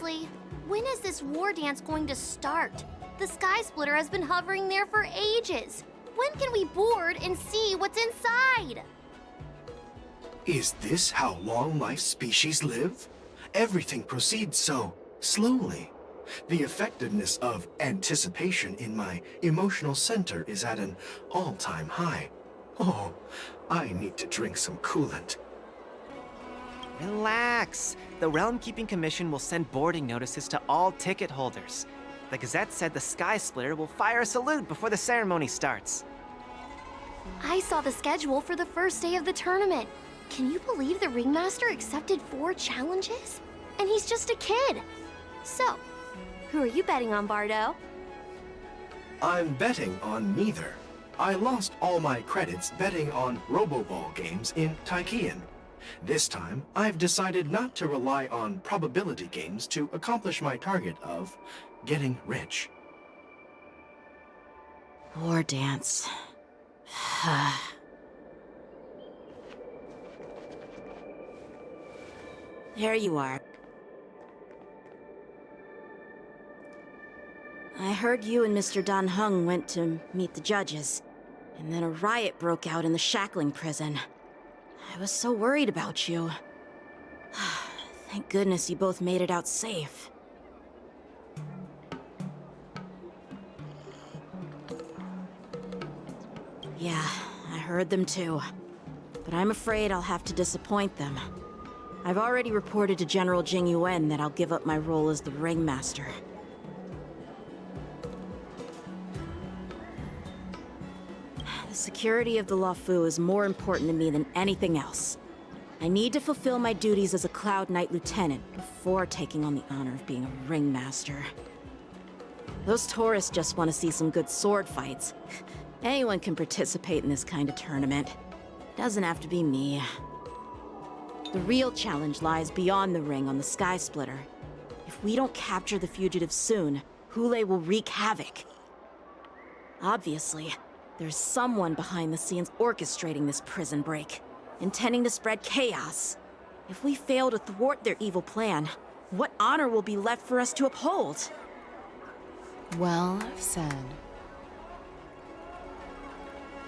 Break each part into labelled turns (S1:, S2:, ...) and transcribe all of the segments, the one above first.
S1: Seriously, when is this war dance going to start? The Sky Splitter has been hovering there for ages. When can we board and see what's inside?
S2: Is this how long life species live? Everything proceeds so slowly. The effectiveness of anticipation in my emotional center is at an all-time high. Oh, I need to drink some coolant.
S3: Relax. The Realm Keeping Commission will send boarding notices to all ticket holders. The Gazette said the Sky Splitter will fire a salute before the ceremony starts.
S1: I saw the schedule for the first day of the tournament. Can you believe the Ringmaster accepted 4 challenges? And he's just a kid. So, who are you betting on, Bardo?
S2: I'm betting on neither. I lost all my credits betting on Roboball games in Taikian. This time, I've decided not to rely on probability games to accomplish my target of getting rich.
S4: War dance. There you are. I heard you and Mr. Dan Heng went to meet the judges, and then a riot broke out in the shackling prison. I was so worried about you. Thank goodness you both made it out safe. Yeah, I heard them too. But I'm afraid I'll have to disappoint them. I've already reported to General Jing Yuan that I'll give up my role as the Ringmaster. The security of the Luofu is more important to me than anything else. I need to fulfill my duties as a Cloud Knight Lieutenant before taking on the honor of being a Ringmaster. Those tourists just want to see some good sword fights. Anyone can participate in this kind of tournament. Doesn't have to be me. The real challenge lies beyond the ring on the Sky Splitter. If we don't capture the fugitives soon, Hule will wreak havoc. Obviously, there's someone behind the scenes orchestrating this prison break, intending to spread chaos. If we fail to thwart their evil plan, what honor will be left for us to uphold?
S5: Well said.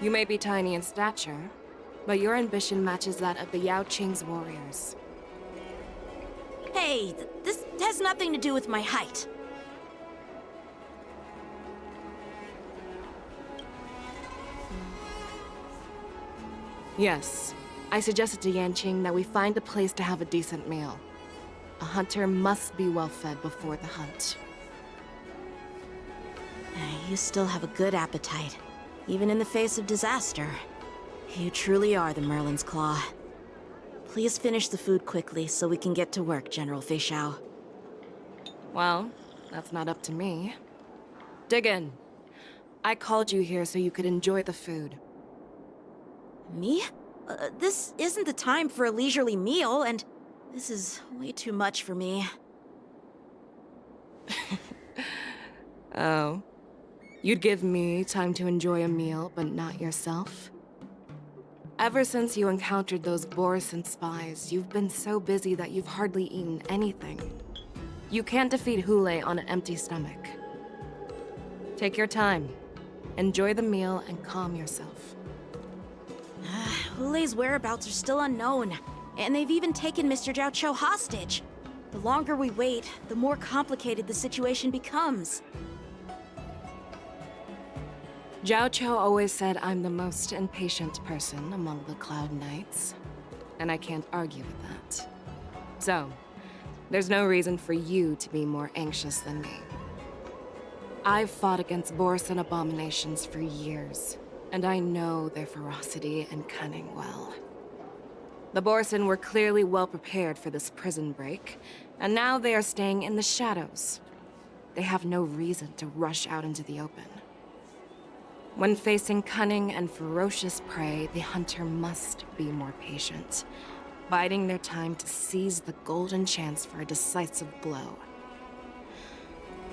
S5: You may be tiny in stature, but your ambition matches that of the Yao Qing's warriors.
S4: Hey, this has nothing to do with my height.
S5: Yes, I suggested to Yanqing that we find a place to have a decent meal. A hunter must be well fed before the hunt.
S4: You still have a good appetite, even in the face of disaster. You truly are the Merlin's Claw. Please finish the food quickly so we can get to work, General Fei Xiao.
S5: Well, that's not up to me. Dig in. I called you here so you could enjoy the food.
S4: Me? This isn't the time for a leisurely meal, and this is way too much for me.
S5: Oh. You'd give me time to enjoy a meal, but not yourself? Ever since you encountered those Borisin spies, you've been so busy that you've hardly eaten anything. You can't defeat Hule on an empty stomach. Take your time. Enjoy the meal and calm yourself.
S4: Hule's whereabouts are still unknown, and they've even taken Mr. Zhao Cho hostage. The longer we wait, the more complicated the situation becomes.
S5: Zhao Cho always said I'm the most impatient person among the Cloud Knights, and I can't argue with that. So, there's no reason for you to be more anxious than me. I've fought against Borisin abominations for years, and I know their ferocity and cunning well. The Borisin were clearly well prepared for this prison break, and now they are staying in the shadows. They have no reason to rush out into the open. When facing cunning and ferocious prey, the hunter must be more patient, biding their time to seize the golden chance for a decisive blow.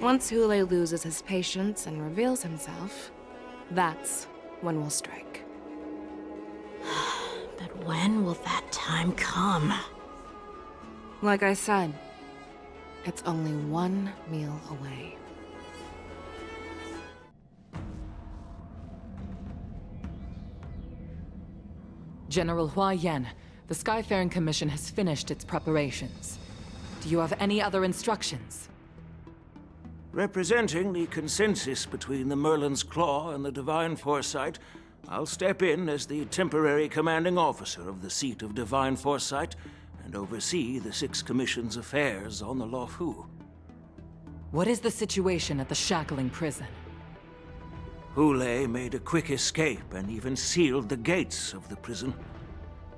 S5: Once Hule loses his patience and reveals himself, that's when we'll strike.
S4: But when will that time come?
S5: Like I said, It's only one meal away.
S6: General Hua Yan, the Skyfaring Commission has finished its preparations. Do you have any other instructions?
S7: Representing the consensus between the Merlin's Claw and the Divine Foresight, I'll step in as the temporary commanding officer of the seat of Divine Foresight and oversee the Six Commission's affairs on the Luofu.
S6: What is the situation at the Shackling prison?
S7: Hule made a quick escape and even sealed the gates of the prison.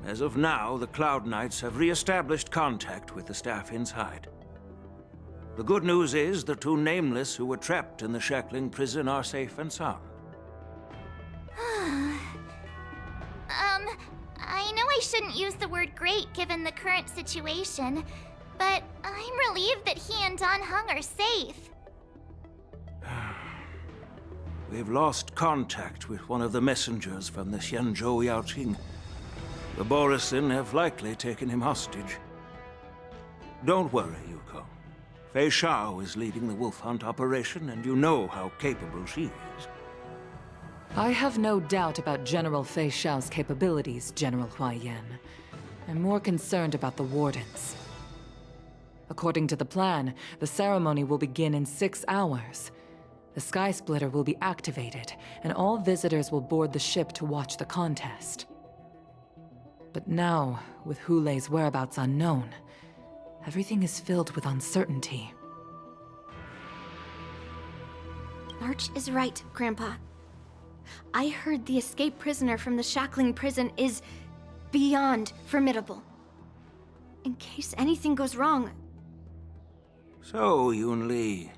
S7: As of now, the Cloud Knights have re-established contact with the staff inside. The good news is the two Nameless who were trapped in the Shackling prison are safe and sound.
S8: I know I shouldn't use the word great given the current situation, but I'm relieved that he and Don Hung are safe.
S7: We've lost contact with one of the messengers from the Xianzhou Yaoqing. The Borisin have likely taken him hostage. Don't worry, Yuko. Fei Shao is leading the wolf hunt operation, and you know how capable she is.
S6: I have no doubt about General Fei Shao's capabilities, General Hua Yan. I'm more concerned about the Wardens. According to the plan, the ceremony will begin in 6 hours. The Sky Splitter will be activated, and all visitors will board the ship to watch the contest. But now, with Hule's whereabouts unknown, everything is filled with uncertainty.
S1: March is right, Grandpa. I heard the escaped prisoner from the Shackling prison is beyond formidable. In case anything goes wrong...
S7: So, Yun Li,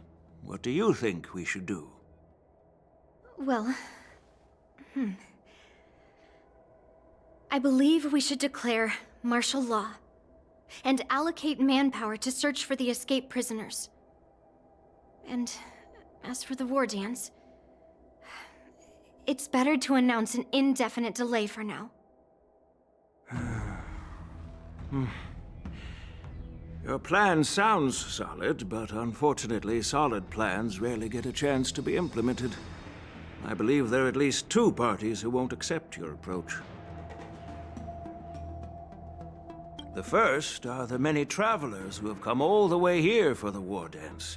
S7: what do you think we should do?
S1: Well... I believe we should declare martial law and allocate manpower to search for the escaped prisoners. And as for the war dance, it's better to announce an indefinite delay for now.
S7: Your plan sounds solid, but unfortunately solid plans rarely get a chance to be implemented. I believe there are at least 2 parties who won't accept your approach. The first are the many travelers who have come all the way here for the war dance.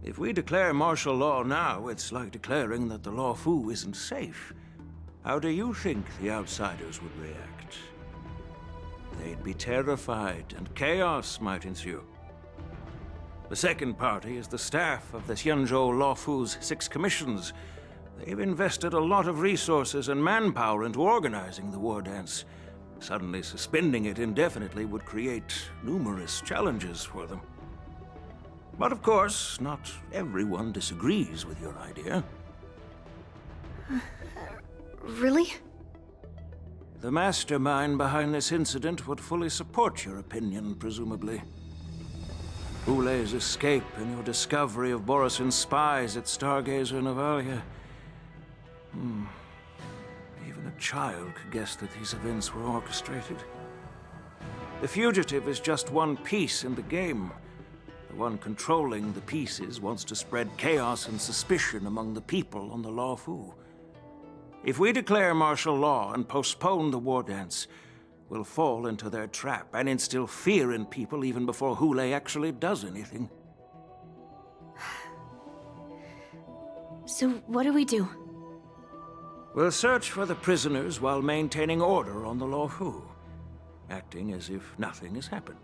S7: If we declare martial law now, it's like declaring that the Luofu isn't safe. How do you think the outsiders would react? They'd be terrified, and chaos might ensue. The second party is the staff of the Xianzhou Luofu's 6 commissions. They've invested a lot of resources and manpower into organizing the war dance. Suddenly suspending it indefinitely would create numerous challenges for them. But of course, not everyone disagrees with your idea.
S1: Really?
S7: The mastermind behind this incident would fully support your opinion, presumably. Hule's escape and your discovery of Borisin's spies at Stargazer Navalia. Even a child could guess that these events were orchestrated. The fugitive is just one piece in the game. The one controlling the pieces wants to spread chaos and suspicion among the people on the Luofu. If we declare martial law and postpone the war dance, we'll fall into their trap and instill fear in people even before Hule actually does anything.
S1: So what do we do?
S7: We'll search for the prisoners while maintaining order on the Luofu, acting as if nothing has happened.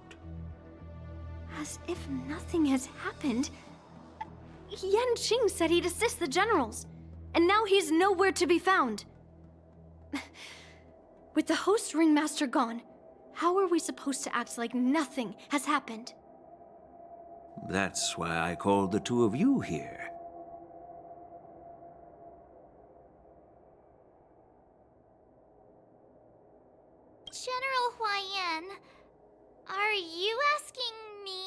S1: As if nothing has happened? Yan Qing said he'd assist the generals, and now he's nowhere to be found. With the host ringmaster gone, how are we supposed to act like nothing has happened?
S7: That's why I called the 2 of you here.
S8: General Huayan, are you asking me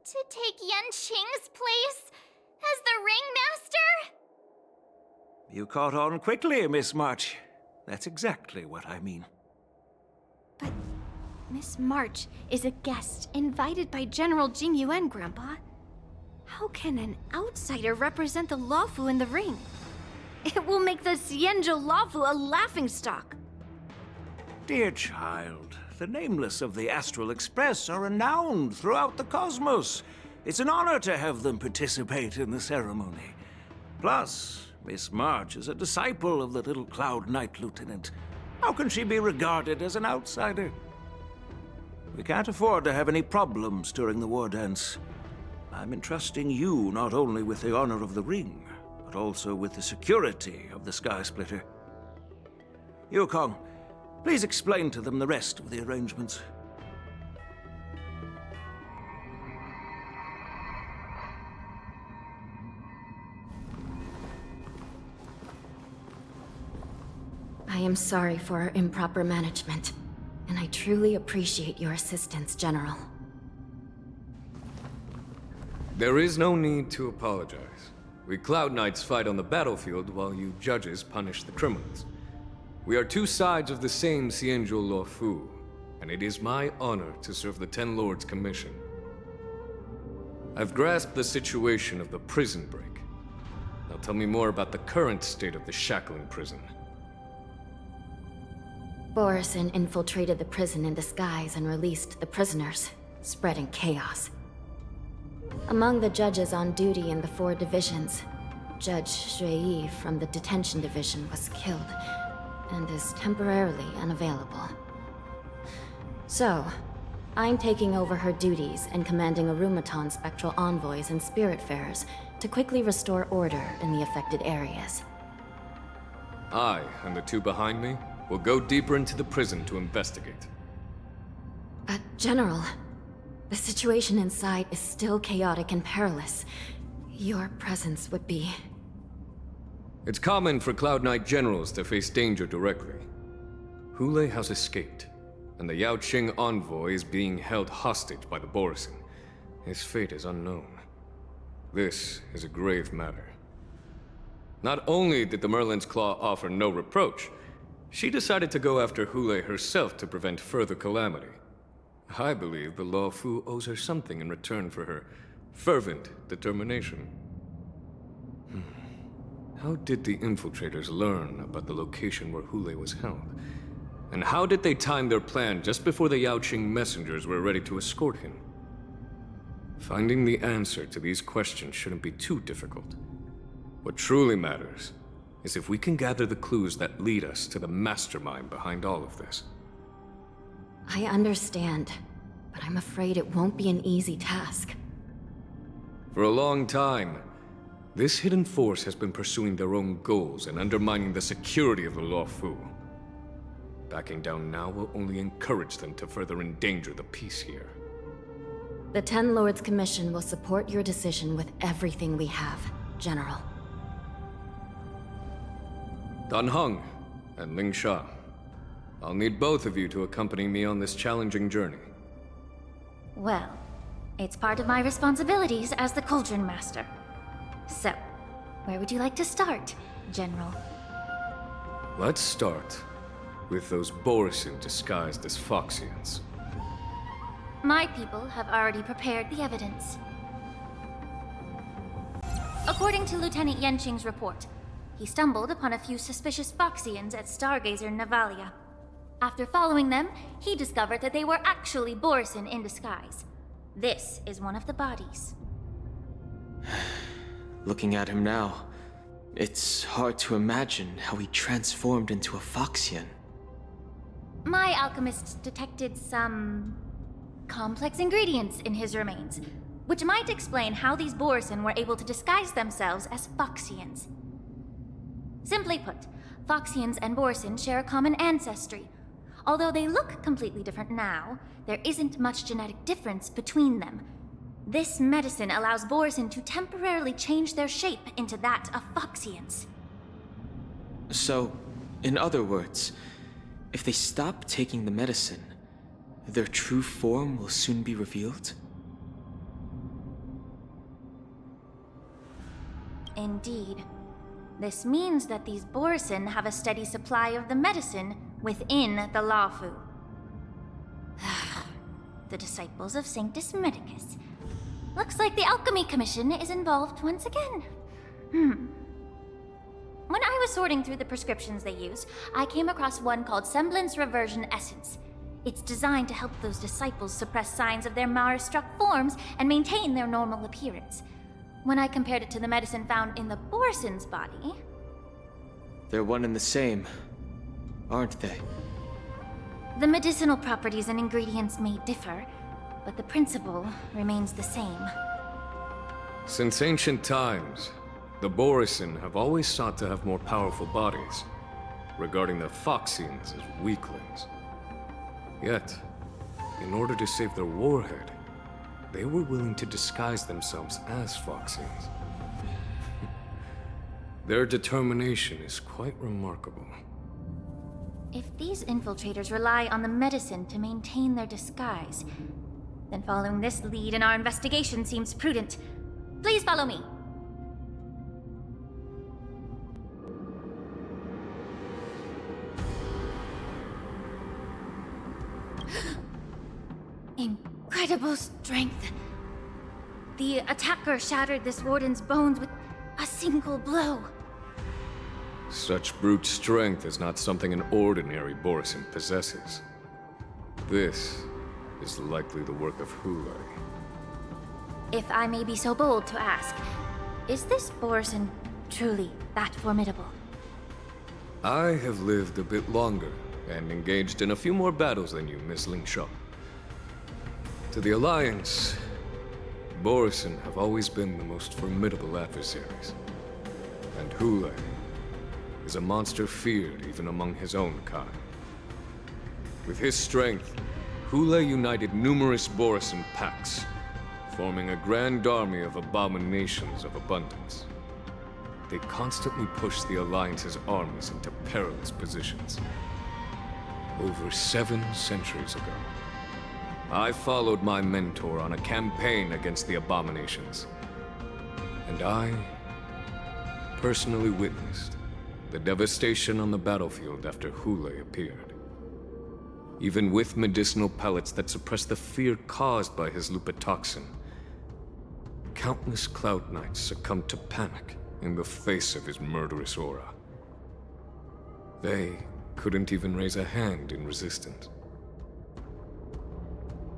S8: to take Yan Qing's place as the ringmaster?
S7: You caught on quickly, Miss March. That's exactly what I mean.
S1: But Miss March is a guest invited by General Jing Yuan, Grandpa. How can an outsider represent the Lawfu in the ring? It will make the Xianzhou Lawfu a laughingstock.
S7: Dear child, the nameless of the Astral Express are renowned throughout the cosmos. It's an honor to have them participate in the ceremony. Plus, Miss March is a disciple of the little Cloud Knight Lieutenant. How can she be regarded as an outsider? We can't afford to have any problems during the war dance. I'm entrusting you not only with the honor of the ring, but also with the security of the Sky Splitter. Yukong, please explain to them the rest of the arrangements.
S4: I am sorry for our improper management, and I truly appreciate your assistance, General.
S9: There is no need to apologize. We Cloud Knights fight on the battlefield while you judges punish the criminals. We are two sides of the same Xianzhou Luofu, and it is my honor to serve the Ten Lords' commission. I've grasped the situation of the prison break. Now tell me more about the current state of the Shackling prison.
S4: Borison infiltrated the prison in disguise and released the prisoners, spreading chaos. Among the judges on duty in the 4 divisions, Judge Shui from the detention division was killed and is temporarily unavailable. So, I'm taking over her duties and commanding Arumaton spectral envoys and spiritfarers to quickly restore order in the affected areas.
S9: I, and the 2 behind me, will go deeper into the prison to investigate.
S4: But, General, the situation inside is still chaotic and perilous. Your presence would be...
S9: It's common for Cloud Knight generals to face danger directly. Hule has escaped, and the Yaoqing envoy is being held hostage by the Borison. His fate is unknown. This is a grave matter. Not only did the Merlin's Claw offer no reproach, she decided to go after Hule herself to prevent further calamity. I believe the Luofu owes her something in return for her fervent determination. How did the infiltrators learn about the location where Hule was held? And how did they time their plan just before the Yaoqing messengers were ready to escort him? Finding the answer to these questions shouldn't be too difficult. What truly matters is if we can gather the clues that lead us to the mastermind behind all of this.
S4: I understand, but I'm afraid it won't be an easy task.
S9: For a long time, this hidden force has been pursuing their own goals and undermining the security of the Luofu. Backing down now will only encourage them to further endanger the peace here.
S4: The Ten Lords Commission will support your decision with everything we have, General.
S9: Dan Heng and Ling Sha, I'll need both of you to accompany me on this challenging journey.
S8: Well, it's part of my responsibilities as the Cauldron Master. So, where would you like to start, General?
S9: Let's start with those Borison disguised as Foxians.
S8: My people have already prepared the evidence. According to Lieutenant Yenqing's report, he stumbled upon a few suspicious Foxians at Stargazer Navalia. After following them, he discovered that they were actually Borison in disguise. This is one of the bodies.
S10: Looking at him now, it's hard to imagine how he transformed into a Foxian.
S8: My alchemists detected some complex ingredients in his remains, which might explain how these Borison were able to disguise themselves as Foxians. Simply put, Foxians and Borison share a common ancestry. Although they look completely different now, there isn't much genetic difference between them. This medicine allows Borison to temporarily change their shape into that of Foxians.
S10: So, in other words, if they stop taking the medicine, their true form will soon be revealed?
S8: Indeed. This means that these Borison have a steady supply of the medicine within the Luofu. the disciples of Sanctus Medicus. Looks like the Alchemy Commission is involved once again. When I was sorting through the prescriptions they use, I came across one called Semblance Reversion Essence. It's designed to help those disciples suppress signs of their Mara-struck forms and maintain their normal appearance. When I compared it to the medicine found in the Borison's body...
S10: They're one and the same, aren't they?
S8: The medicinal properties and ingredients may differ, but the principle remains the same.
S9: Since ancient times, the Borison have always sought to have more powerful bodies, regarding the Phoxians as weaklings. Yet, in order to save their warhead, they were willing to disguise themselves as Phoxians. Their determination is quite remarkable.
S8: If these infiltrators rely on the medicine to maintain their disguise, then following this lead in our investigation seems prudent. Please follow me. Incredible strength. The attacker shattered this warden's bones with a single blow.
S9: Such brute strength is not something an ordinary Borison possesses. This is likely the work of Hule.
S8: If I may be so bold to ask, is this Borison truly that formidable?
S9: I have lived a bit longer and engaged in a few more battles than you, Miss Lingshaw. To the Alliance, Borison have always been the most formidable adversaries. And Hule is a monster feared even among his own kind. With his strength, Hule united numerous Borison packs, forming a grand army of abominations of abundance. They constantly pushed the Alliance's armies into perilous positions. Over 7 centuries ago, I followed my mentor on a campaign against the abominations. And I personally witnessed the devastation on the battlefield after Hule appeared. Even with medicinal pellets that suppressed the fear caused by his lupitoxin, countless Cloud Knights succumbed to panic in the face of his murderous aura. They couldn't even raise a hand in resistance.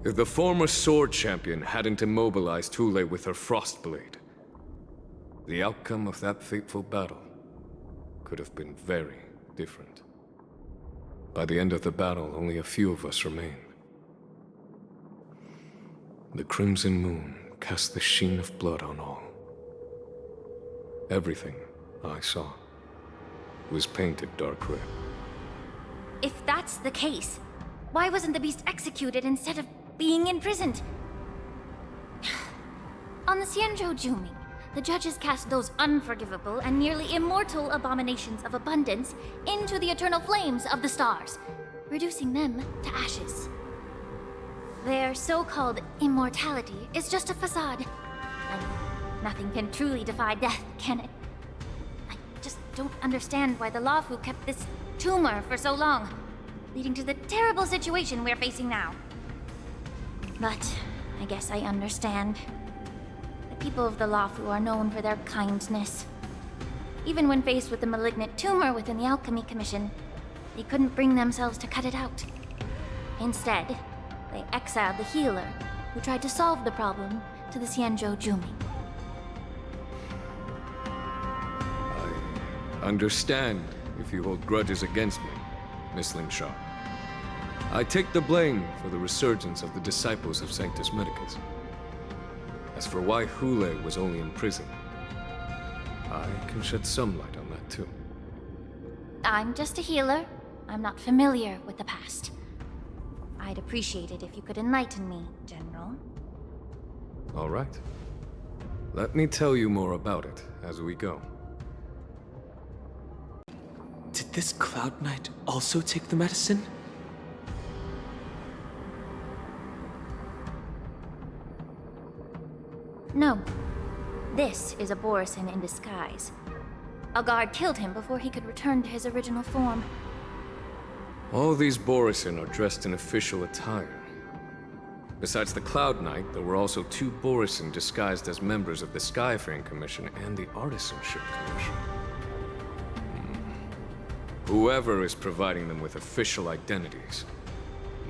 S9: If the former sword champion hadn't immobilized Hule with her Frostblade, the outcome of that fateful battle could have been very different. By the end of the battle, only a few of us remained. The crimson moon cast the sheen of blood on all. Everything I saw was painted dark red.
S8: If that's the case, why wasn't the beast executed instead of being imprisoned? On the Xianzhou Juming, the judges cast those unforgivable and nearly immortal abominations of abundance into the eternal flames of the stars, reducing them to ashes. Their so-called immortality is just a facade. I mean, nothing can truly defy death, can it? I just don't understand why the Luofu kept this tumor for so long, leading to the terrible situation we're facing now. But I guess I understand. The people of the Luofu are known for their kindness. Even when faced with the malignant tumor within the Alchemy Commission, they couldn't bring themselves to cut it out. Instead, they exiled the healer, who tried to solve the problem, to the Xianzhou Juming.
S9: I understand if you hold grudges against me, Miss Lingshaw. I take the blame for the resurgence of the disciples of Sanctus Medicus. As for why Hule was only in prison, I can shed some light on that too.
S8: I'm just a healer. I'm not familiar with the past. I'd appreciate it if you could enlighten me, General.
S9: All right. Let me tell you more about it as we go.
S10: Did this Cloud Knight also take the medicine?
S8: No. This is a Borison in disguise. A guard killed him before he could return to his original form.
S9: All these Borison are dressed in official attire. Besides the Cloud Knight, there were also 2 Borisin disguised as members of the Skyfaring Commission and the Artisanship Commission. Whoever is providing them with official identities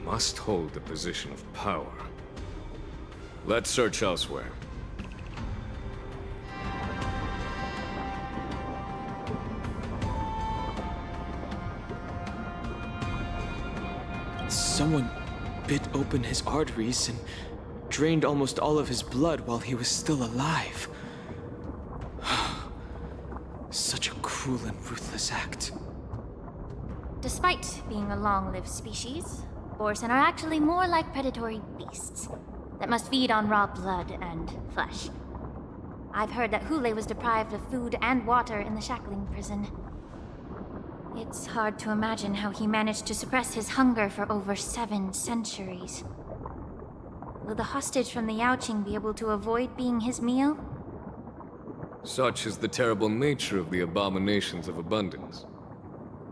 S9: must hold a position of power. Let's search elsewhere.
S10: Someone bit open his arteries and drained almost all of his blood while he was still alive. Such a cruel and ruthless act.
S8: Despite being a long-lived species, Borisin are actually more like predatory beasts that must feed on raw blood and flesh. I've heard that Hule was deprived of food and water in the shackling prison. It's hard to imagine how he managed to suppress his hunger for over 7 centuries. Will the hostage from the Yaoqing be able to avoid being his meal?
S9: Such is the terrible nature of the abominations of abundance.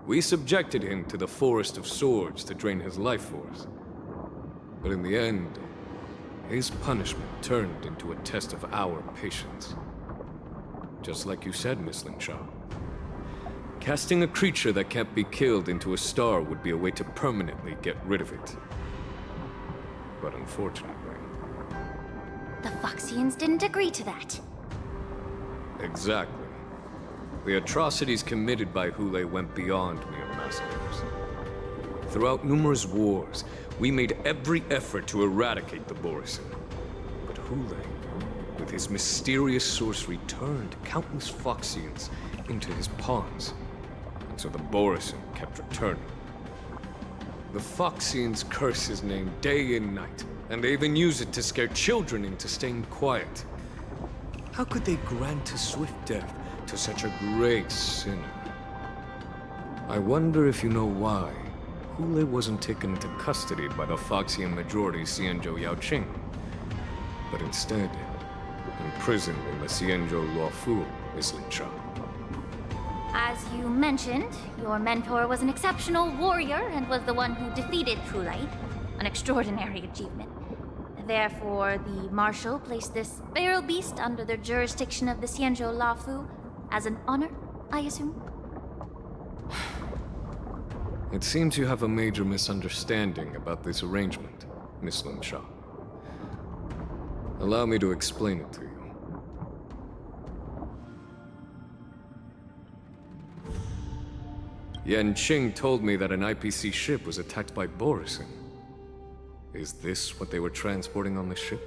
S9: We subjected him to the Forest of Swords to drain his life force. But in the end, his punishment turned into a test of our patience. Just like you said, Miss Linshaw. Casting a creature that can't be killed into a star would be a way to permanently get rid of it. But unfortunately...
S8: The Foxians didn't agree to that.
S9: Exactly. The atrocities committed by Hule went beyond mere massacres. Throughout numerous wars, we made every effort to eradicate the Borisin. But Hule, with his mysterious sorcery, turned countless Foxians into his pawns. And so the Borisin kept returning. The Foxians curse his name day and night, and they even use it to scare children into staying quiet. How could they grant a swift death to such a great sinner? I wonder if you know why Hule wasn't taken into custody by the Foxian majority Xianzhou Yaoqing, but instead imprisoned in the Xianzhou Luofu, Miss Linshaw.
S8: As you mentioned, your mentor was an exceptional warrior and was the one who defeated Hule, an extraordinary achievement. Therefore, the Marshal placed this feral beast under the jurisdiction of the Xianzhou Luofu as an honor, I assume?
S9: It seems you have a major misunderstanding about this arrangement, Miss Linshaw. Allow me to explain it to you. Yan Qing told me that an IPC ship was attacked by Borisin. Is this what they were transporting on the ship?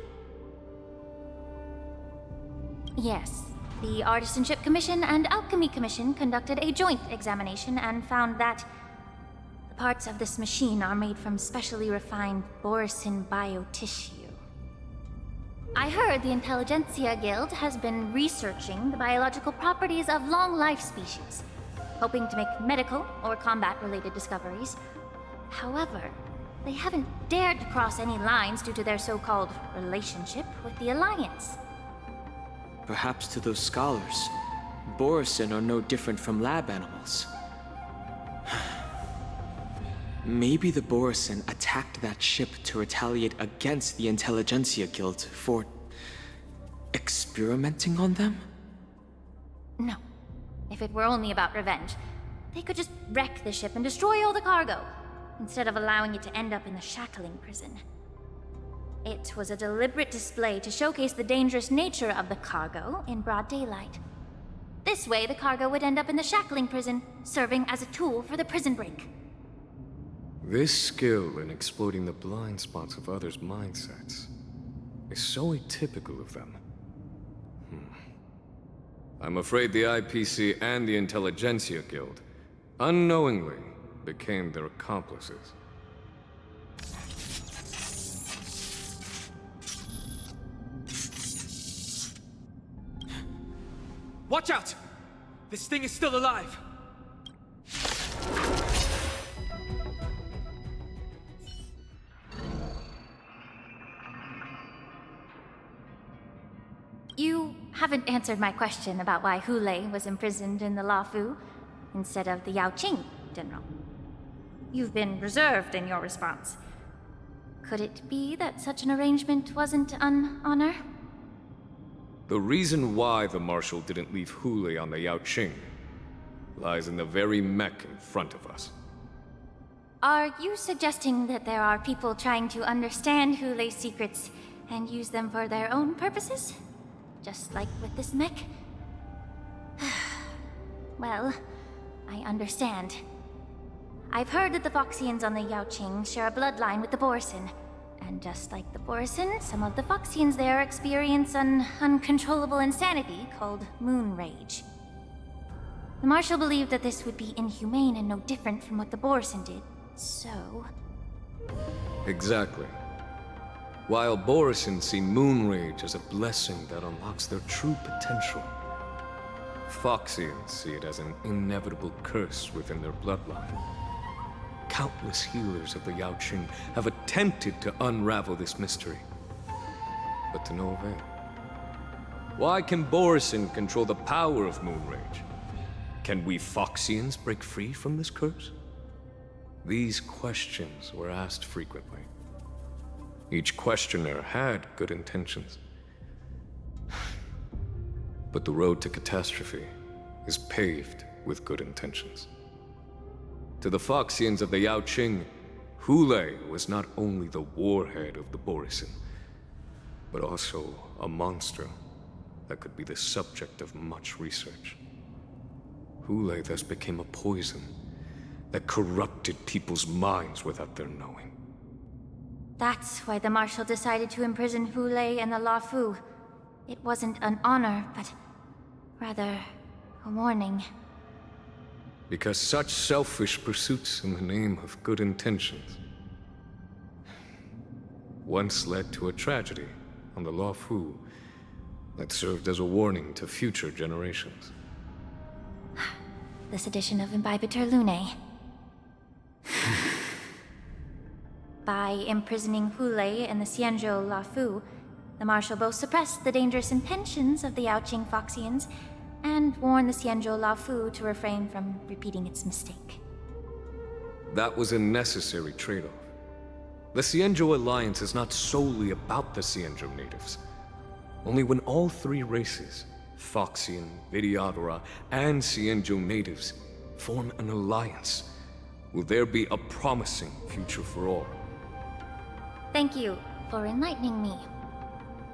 S8: Yes. The Artisanship Commission and Alchemy Commission conducted a joint examination and found that the parts of this machine are made from specially refined Borisin biotissue. I heard the Intelligentsia Guild has been researching the biological properties of long-life species, hoping to make medical or combat-related discoveries. However, they haven't dared to cross any lines due to their so-called relationship with the Alliance.
S10: Perhaps to those scholars, Borisin are no different from lab animals. Maybe the Borisin attacked that ship to retaliate against the Intelligentsia Guild for experimenting on them?
S8: No. If it were only about revenge, they could just wreck the ship and destroy all the cargo, instead of allowing it to end up in the shackling prison. It was a deliberate display to showcase the dangerous nature of the cargo in broad daylight. This way, the cargo would end up in the shackling prison, serving as a tool for the prison break.
S9: This skill in exploiting the blind spots of others' mindsets is so atypical of them. I'm afraid the IPC and the Intelligentsia Guild unknowingly became their accomplices.
S10: Watch out! This thing is still alive!
S8: You haven't answered my question about why Hule was imprisoned in the Luofu instead of the Yaoqing, General. You've been reserved in your response. Could it be that such an arrangement wasn't an honor?
S9: The reason why the Marshal didn't leave Hule on the Yaoqing lies in the very mech in front of us.
S8: Are you suggesting that there are people trying to understand Hule's secrets and use them for their own purposes? Just like with this mech? Well, I understand. I've heard that the Foxians on the Yaoqing share a bloodline with the Borson. And just like the Borson, some of the Foxians there experience an uncontrollable insanity called moon rage. The Marshal believed that this would be inhumane and no different from what the Borson did, so...
S9: Exactly. While Borson see moon rage as a blessing that unlocks their true potential, Foxians see it as an inevitable curse within their bloodline. Countless healers of the Yaoqing have attempted to unravel this mystery, but to no avail. Why can Borson control the power of moon rage? Can we Foxians break free from this curse? These questions were asked frequently. Each questioner had good intentions. But the road to catastrophe is paved with good intentions. To the Foxians of the Yaoqing, Hule was not only the warhead of the Borson, but also a monster that could be the subject of much research. Hule thus became a poison that corrupted people's minds without their knowing.
S8: That's why the Marshal decided to imprison Hule and the Luofu. It wasn't an honor, but rather a warning.
S9: Because such selfish pursuits in the name of good intentions once led to a tragedy on the Luofu that served as a warning to future generations.
S8: This edition of Imbibitor Lunae. By imprisoning Hule and the Xianzhou Luofu, the Marshal both suppressed the dangerous intentions of the Yaoqing Foxians and warned the Xianzhou Luofu to refrain from repeating its mistake.
S9: That was a necessary trade-off. The Xianzhou Alliance is not solely about the Xianzhou natives. Only when all three races, Foxian, Videodora, and Xianzhou natives, form an alliance, will there be a promising future for all.
S8: Thank you for enlightening me.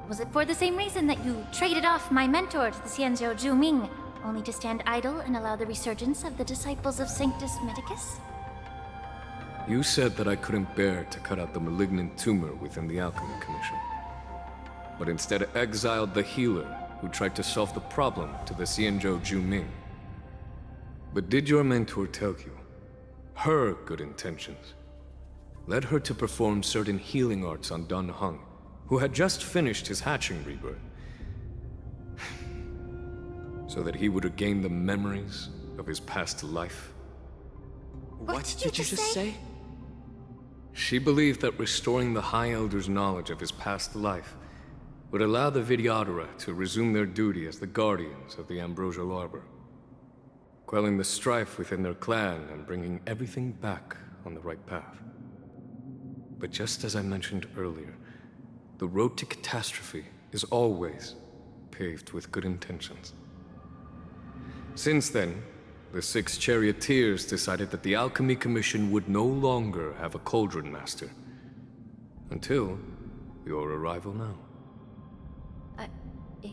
S8: Was it for the same reason that you traded off my mentor to the Xianzhou Zhuming, only to stand idle and allow the resurgence of the disciples of Sanctus Medicus?
S9: You said that I couldn't bear to cut out the malignant tumor within the Alchemy Commission, but instead exiled the healer who tried to solve the problem to the Xianzhou Zhuming. But did your mentor tell you her good intentions led her to perform certain healing arts on Dan Heng, who had just finished his hatching rebirth, so that he would regain the memories of his past life?
S10: What did you just say?
S9: She believed that restoring the High Elder's knowledge of his past life would allow the Videodora to resume their duty as the guardians of the Ambrosial Arbor, quelling the strife within their clan and bringing everything back on the right path. But just as I mentioned earlier, the road to catastrophe is always paved with good intentions. Since then, the 6 charioteers decided that the Alchemy Commission would no longer have a Cauldron Master. Until your arrival now.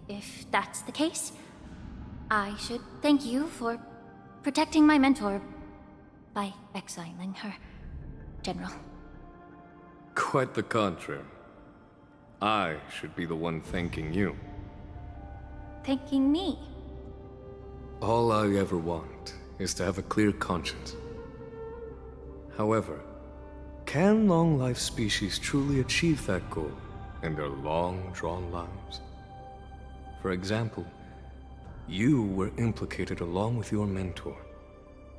S8: If that's the case, I should thank you for protecting my mentor by exiling her, General.
S9: Quite the contrary. I should be the one thanking you.
S8: Thanking me?
S9: All I ever want is to have a clear conscience. However, can long-life species truly achieve that goal in their long-drawn lives? For example, you were implicated along with your mentor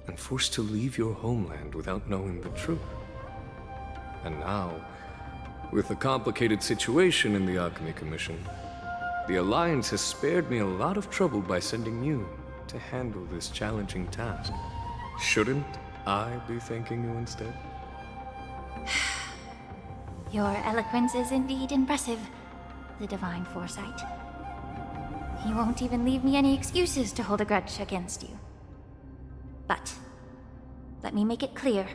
S9: and forced to leave your homeland without knowing the truth. And now, with the complicated situation in the Alchemy Commission, the Alliance has spared me a lot of trouble by sending you to handle this challenging task. Shouldn't I be thanking you instead?
S8: Your eloquence is indeed impressive, the divine foresight. You won't even leave me any excuses to hold a grudge against you. But, let me make it clear.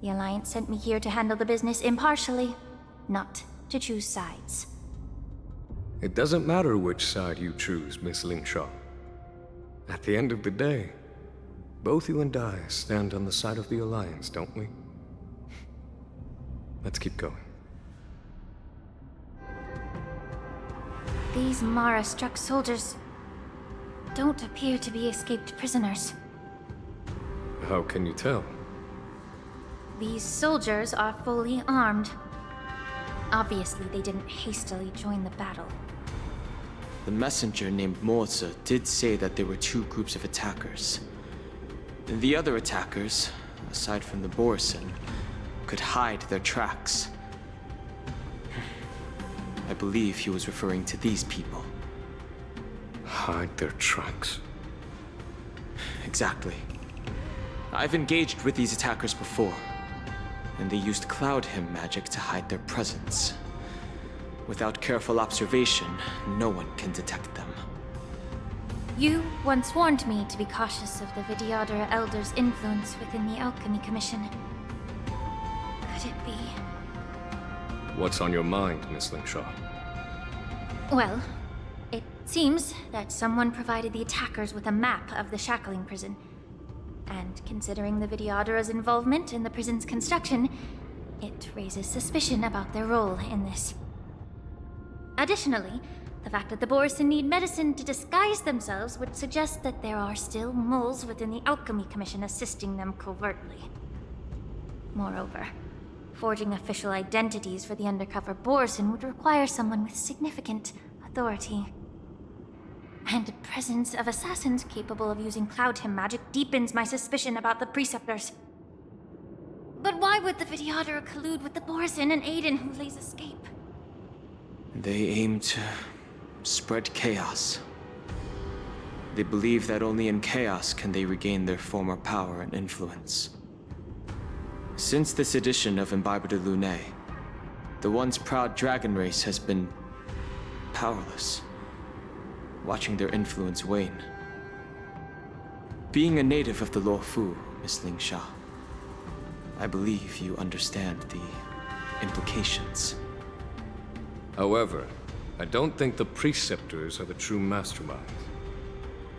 S8: The Alliance sent me here to handle the business impartially, not to choose sides.
S9: It doesn't matter which side you choose, Miss Lingshaw. At the end of the day, both you and I stand on the side of the Alliance, don't we? Let's keep going.
S8: These Mara-struck soldiers don't appear to be escaped prisoners.
S9: How can you tell?
S8: These soldiers are fully armed. Obviously, they didn't hastily join the battle.
S10: The messenger named Morza did say that there were two groups of attackers. The other attackers, aside from the Borison, could hide their tracks. I believe he was referring to these people.
S9: Hide their tracks?
S10: Exactly. I've engaged with these attackers before, and they used Cloud Hymn magic to hide their presence. Without careful observation, no one can detect them.
S8: You once warned me to be cautious of the Vidyadhara Elder's influence within the Alchemy Commission. Could it be?
S9: What's on your mind, Miss Lingshaw?
S8: Well, it seems that someone provided the attackers with a map of the shackling prison. And considering the Vidyadhara's involvement in the prison's construction, it raises suspicion about their role in this. Additionally, the fact that the Borison need medicine to disguise themselves would suggest that there are still moles within the Alchemy Commission assisting them covertly. Moreover, forging official identities for the undercover Borison would require someone with significant authority. And the presence of assassins capable of using Cloud Hymn magic deepens my suspicion about the Preceptors. But why would the Vidyadhara collude with the Borison and aid in Hulei's escape?
S10: They aim to spread chaos. They believe that only in chaos can they regain their former power and influence. Since this edition of Imbibe de Lune, the once proud dragon race has been powerless, watching their influence wane. Being a native of the Luofu, Miss Lingshaw, I believe you understand the implications.
S9: However, I don't think the Preceptors are the true masterminds.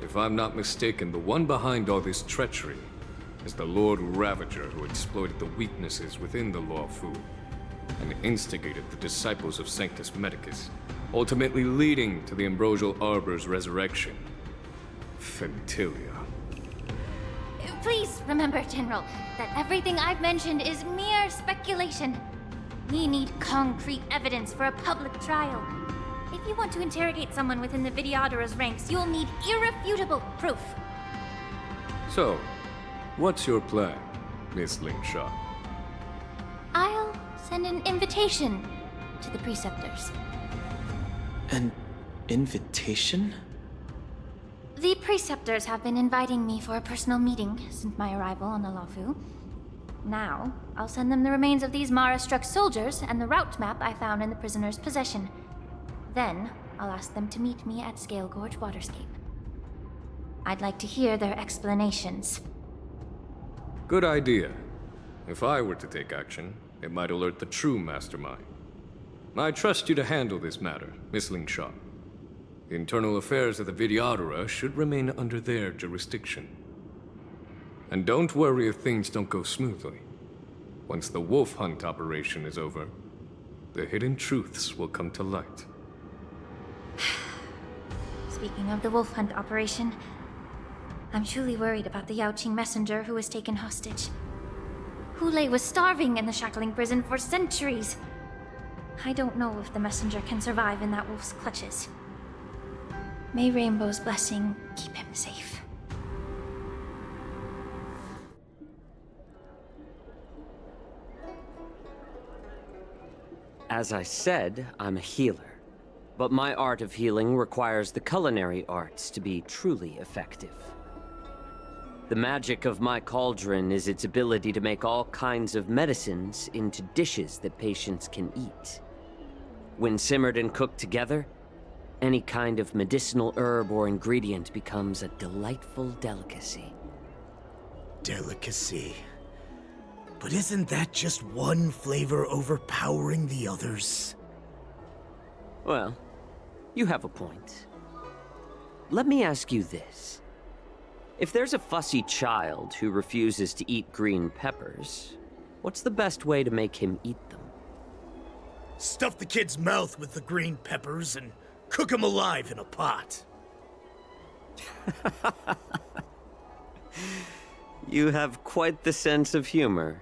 S9: If I'm not mistaken, the one behind all this treachery is the Lord Ravager who exploited the weaknesses within the Luofu and instigated the disciples of Sanctus Medicus, ultimately leading to the Ambrosial Arbor's resurrection. Fentilia.
S8: Please remember, General, that everything I've mentioned is mere speculation. We need concrete evidence for a public trial. If you want to interrogate someone within the Vidyadhara's ranks, you'll need irrefutable proof.
S9: So, what's your plan, Miss Lingshaw?
S8: I'll send an invitation to the Preceptors.
S10: An invitation?
S8: The Preceptors have been inviting me for a personal meeting since my arrival on the Luofu. Now, I'll send them the remains of these Mara-struck soldiers and the route map I found in the prisoner's possession. Then, I'll ask them to meet me at Scale Gorge Waterscape. I'd like to hear their explanations.
S9: Good idea. If I were to take action, it might alert the true mastermind. I trust you to handle this matter, Miss Lingshaw. The internal affairs of the Vidyadhara should remain under their jurisdiction. And don't worry if things don't go smoothly. Once the wolf hunt operation is over, the hidden truths will come to light.
S8: Speaking of the wolf hunt operation, I'm truly worried about the Yaoqing messenger who was taken hostage. Hulei was starving in the shackling prison for centuries. I don't know if the messenger can survive in that wolf's clutches. May Rainbow's blessing keep him safe.
S11: As I said, I'm a healer. But my art of healing requires the culinary arts to be truly effective. The magic of my cauldron is its ability to make all kinds of medicines into dishes that patients can eat. When simmered and cooked together, any kind of medicinal herb or ingredient becomes a delightful delicacy.
S12: Delicacy. But isn't that just one flavor overpowering the others?
S11: Well, you have a point. Let me ask you this. If there's a fussy child who refuses to eat green peppers, what's the best way to make him eat them?
S12: Stuff the kid's mouth with the green peppers and cook him alive in a pot.
S11: You have quite the sense of humor.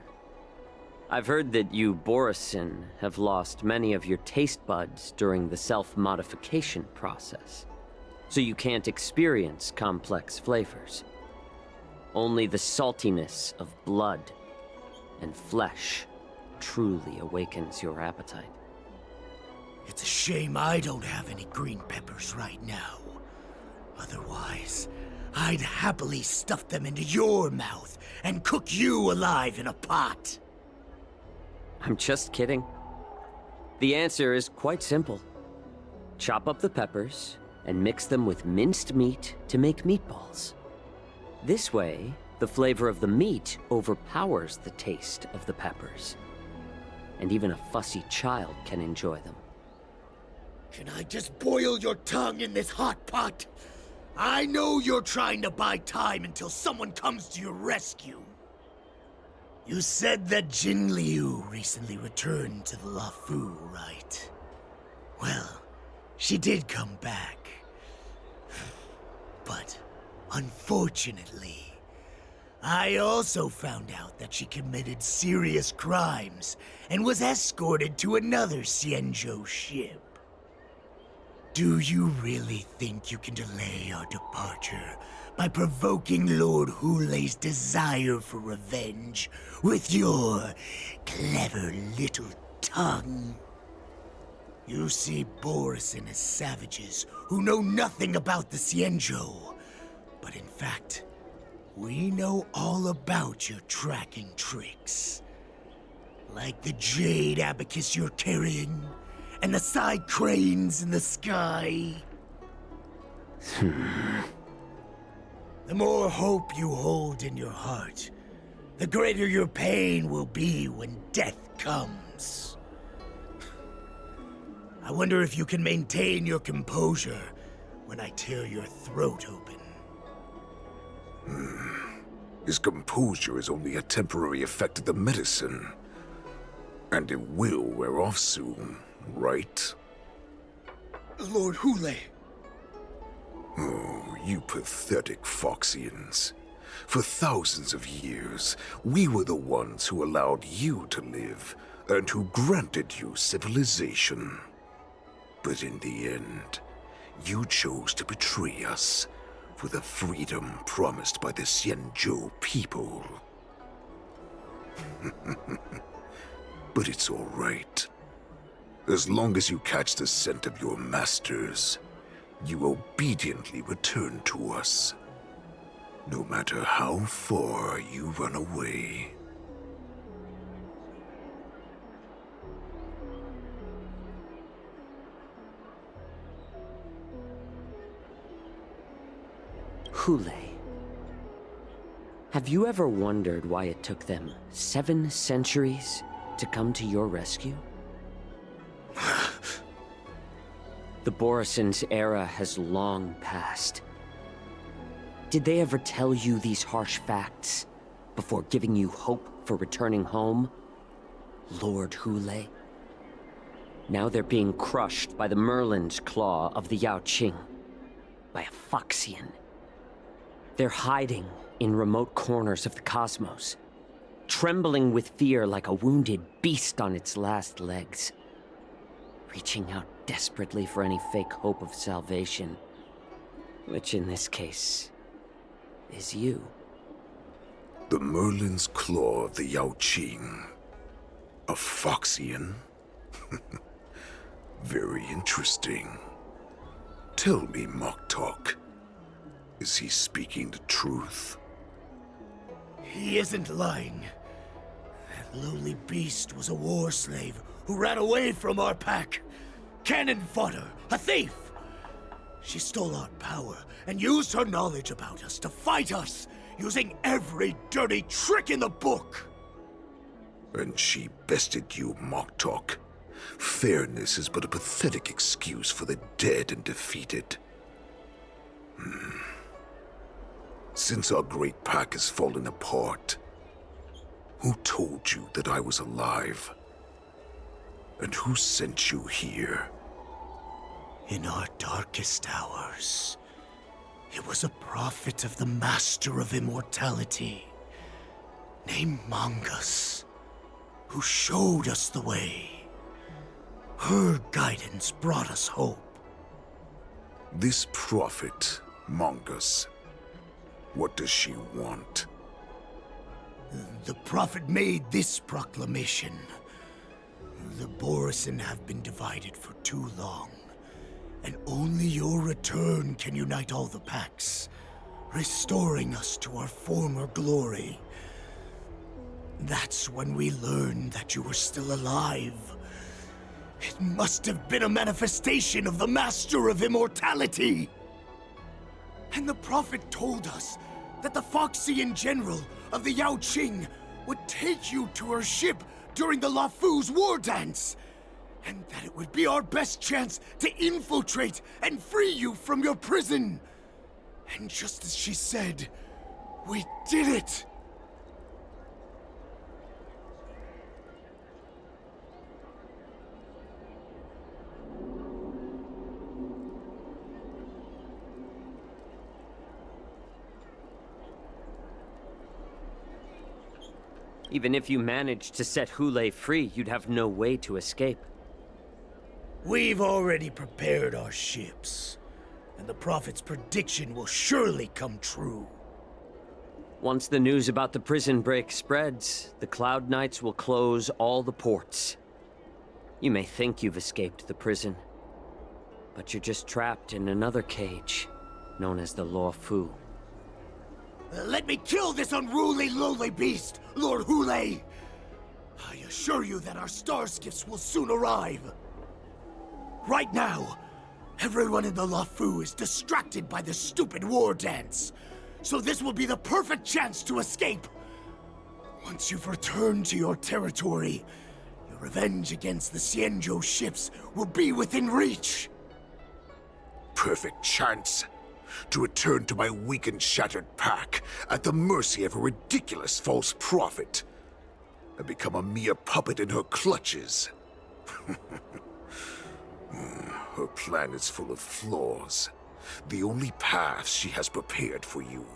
S11: I've heard that you, Borisin, have lost many of your taste buds during the self-modification process, so you can't experience complex flavors. Only the saltiness of blood and flesh truly awakens your appetite.
S12: It's a shame I don't have any green peppers right now. Otherwise, I'd happily stuff them into your mouth and cook you alive in a pot.
S11: I'm just kidding. The answer is quite simple. Chop up the peppers and mix them with minced meat to make meatballs. This way, the flavor of the meat overpowers the taste of the peppers. And even a fussy child can enjoy them.
S12: Can I just boil your tongue in this hot pot? I know you're trying to buy time until someone comes to your rescue. You said that Jin Liu recently returned to the Luofu, right? Well, she did come back. But unfortunately, I also found out that she committed serious crimes and was escorted to another Xianzhou ship. Do you really think you can delay our departure by provoking Lord Hulei's desire for revenge with your clever little tongue? You see Borisin as savages who know nothing about the Xianzhou, but in fact, we know all about your tracking tricks. Like the jade abacus you're carrying, and the side cranes in the sky. The more hope you hold in your heart, the greater your pain will be when death comes. I wonder if you can maintain your composure when I tear your throat open.
S13: His composure is only a temporary effect of the medicine. And it will wear off soon, right?
S12: Lord Hulei.
S13: Oh, you pathetic Foxians. For thousands of years, we were the ones who allowed you to live, and who granted you civilization. But in the end, you chose to betray us for the freedom promised by the Xianzhou people. But it's all right. As long as you catch the scent of your masters, you obediently return to us. No matter how far you run away.
S11: Hulei. Have you ever wondered why it took them 7 centuries to come to your rescue? The Borisin's era has long passed. Did they ever tell you these harsh facts before giving you hope for returning home, Lord Hulei? Now they're being crushed by the Merlin's claw of the Yaoqing, by a Foxian. They're hiding in remote corners of the cosmos, trembling with fear like a wounded beast on its last legs, reaching out desperately for any fake hope of salvation, which in this case is you.
S13: The Merlin's claw of the Yaoqing. A Foxian? Very interesting. Tell me, Mock Talk. Is he speaking the truth?
S12: He isn't lying. That lowly beast was a war slave who ran away from our pack. Cannon fodder, a thief! She stole our power and used her knowledge about us to fight us, using every dirty trick in the book!
S13: And she bested you, Moktok. Fairness is but a pathetic excuse for the dead and defeated. Since our great pack has fallen apart, who told you that I was alive? And who sent you here?
S12: In our darkest hours, it was a prophet of the Master of Immortality, named Mongus, who showed us the way. Her guidance brought us hope.
S13: This prophet, Mongus, what does she want?
S12: The prophet made this proclamation. The Borisin have been divided for too long, and only your return can unite all the packs, restoring us to our former glory. That's when we learned that you were still alive. It must have been a manifestation of the Master of Immortality! And the Prophet told us that the Foxian General of the Yao Qing would take you to her ship during the Lafu's war dance, and that it would be our best chance to infiltrate and free you from your prison. And just as she said, we did it!
S11: Even if you managed to set Hule free, you'd have no way to escape.
S12: We've already prepared our ships, and the Prophet's prediction will surely come true.
S11: Once the news about the prison break spreads, the Cloud Knights will close all the ports. You may think you've escaped the prison, but you're just trapped in another cage, known as the Law Fu.
S12: Let me kill this unruly, lowly beast, Lord Hule! I assure you that our star skiffs will soon arrive. Right now, everyone in the Lafu is distracted by the stupid war dance, so this will be the perfect chance to escape. Once you've returned to your territory, your revenge against the Xianzhou ships will be within reach.
S13: Perfect chance to return to my weak and shattered pack at the mercy of a ridiculous false prophet and become a mere puppet in her clutches. Her plan is full of flaws. The only paths she has prepared for you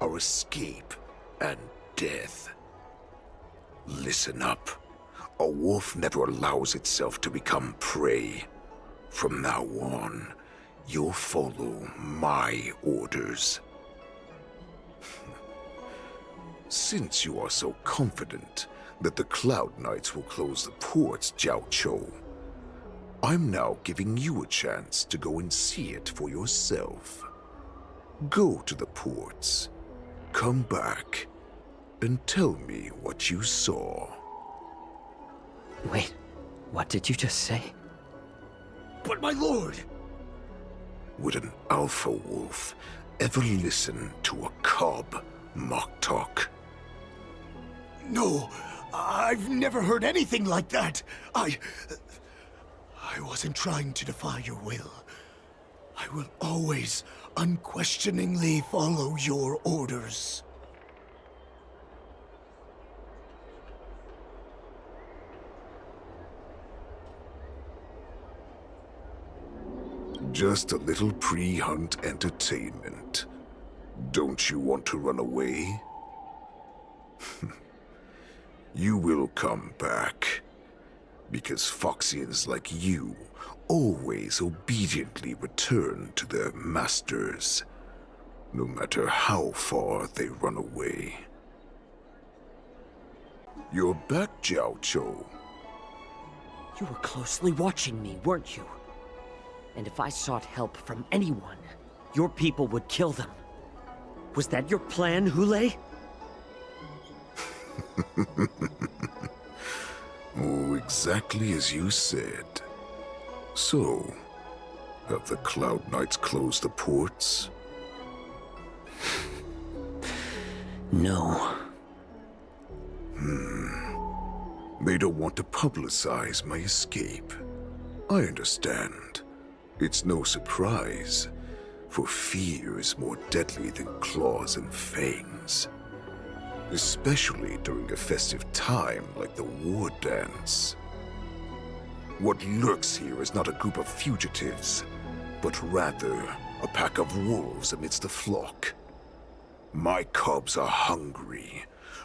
S13: are escape and death. Listen up. A wolf never allows itself to become prey. From now on, you'll follow my orders. Since you are so confident that the Cloud Knights will close the ports, Jiaoqiu, I'm now giving you a chance to go and see it for yourself. Go to the ports, come back, and tell me what you saw.
S11: Wait, what did you just say?
S12: But my lord!
S13: Would an alpha wolf ever listen to a cub, Moktok?
S12: No, I've never heard anything like that. I wasn't trying to defy your will. I will always unquestioningly follow your orders.
S13: Just a little pre-hunt entertainment. Don't you want to run away? You will come back. Because Foxians like you always obediently return to their masters, no matter how far they run away. You're back, Jiaoqiu.
S11: You were closely watching me, weren't you? And if I sought help from anyone, your people would kill them. Was that your plan, Hule?
S13: Oh, exactly as you said. So, have the Cloud Knights closed the ports?
S11: No.
S13: They don't want to publicize my escape. I understand. It's no surprise, for fear is more deadly than claws and fangs. Especially during a festive time like the war dance. What lurks here is not a group of fugitives, but rather a pack of wolves amidst the flock. My cubs are hungry,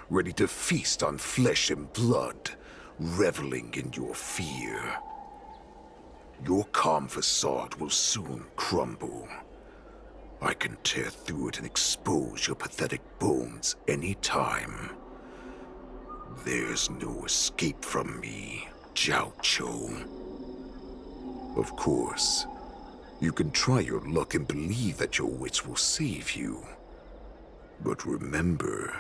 S13: ready to feast on flesh and blood, reveling in your fear. Your calm facade will soon crumble. I can tear through it and expose your pathetic bones any time. There's no escape from me, Jiaoqiu. Of course, you can try your luck and believe that your wits will save you. But remember,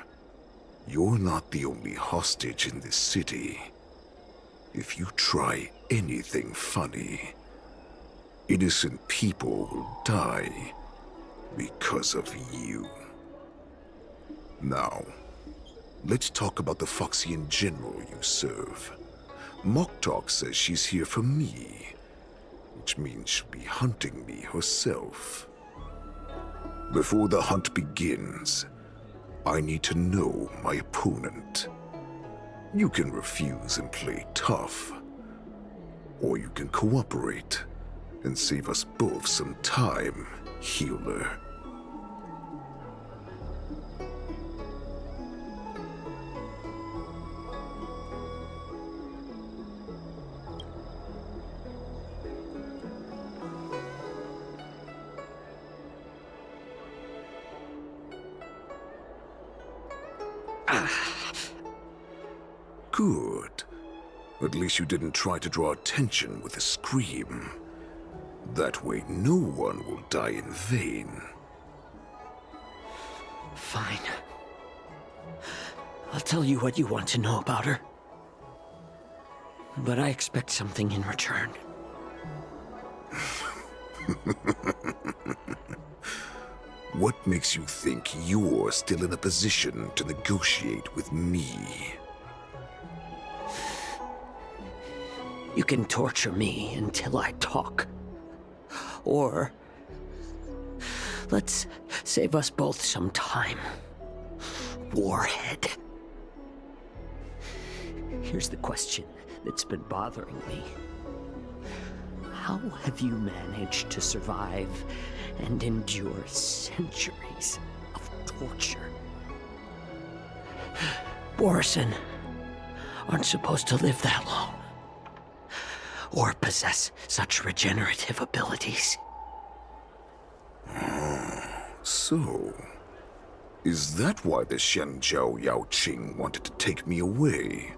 S13: you're not the only hostage in this city. If you try anything funny, innocent people will die because of you. Now, let's talk about the Foxian general you serve. Moktok says she's here for me, which means she'll be hunting me herself. Before the hunt begins, I need to know my opponent. You can refuse and play tough, or you can cooperate and save us both some time, healer. Good. At least you didn't try to draw attention with a scream. That way no one will die in vain.
S11: Fine. I'll tell you what you want to know about her. But I expect something in return.
S13: What makes you think you're still in a position to negotiate with me?
S11: You can torture me until I talk. Or let's save us both some time. Warhead. Here's the question that's been bothering me. How have you managed to survive and endure centuries of torture? Borison aren't supposed to live that long, or possess such regenerative abilities.
S13: So, is that why the Shenjiao Yaoqing wanted to take me away?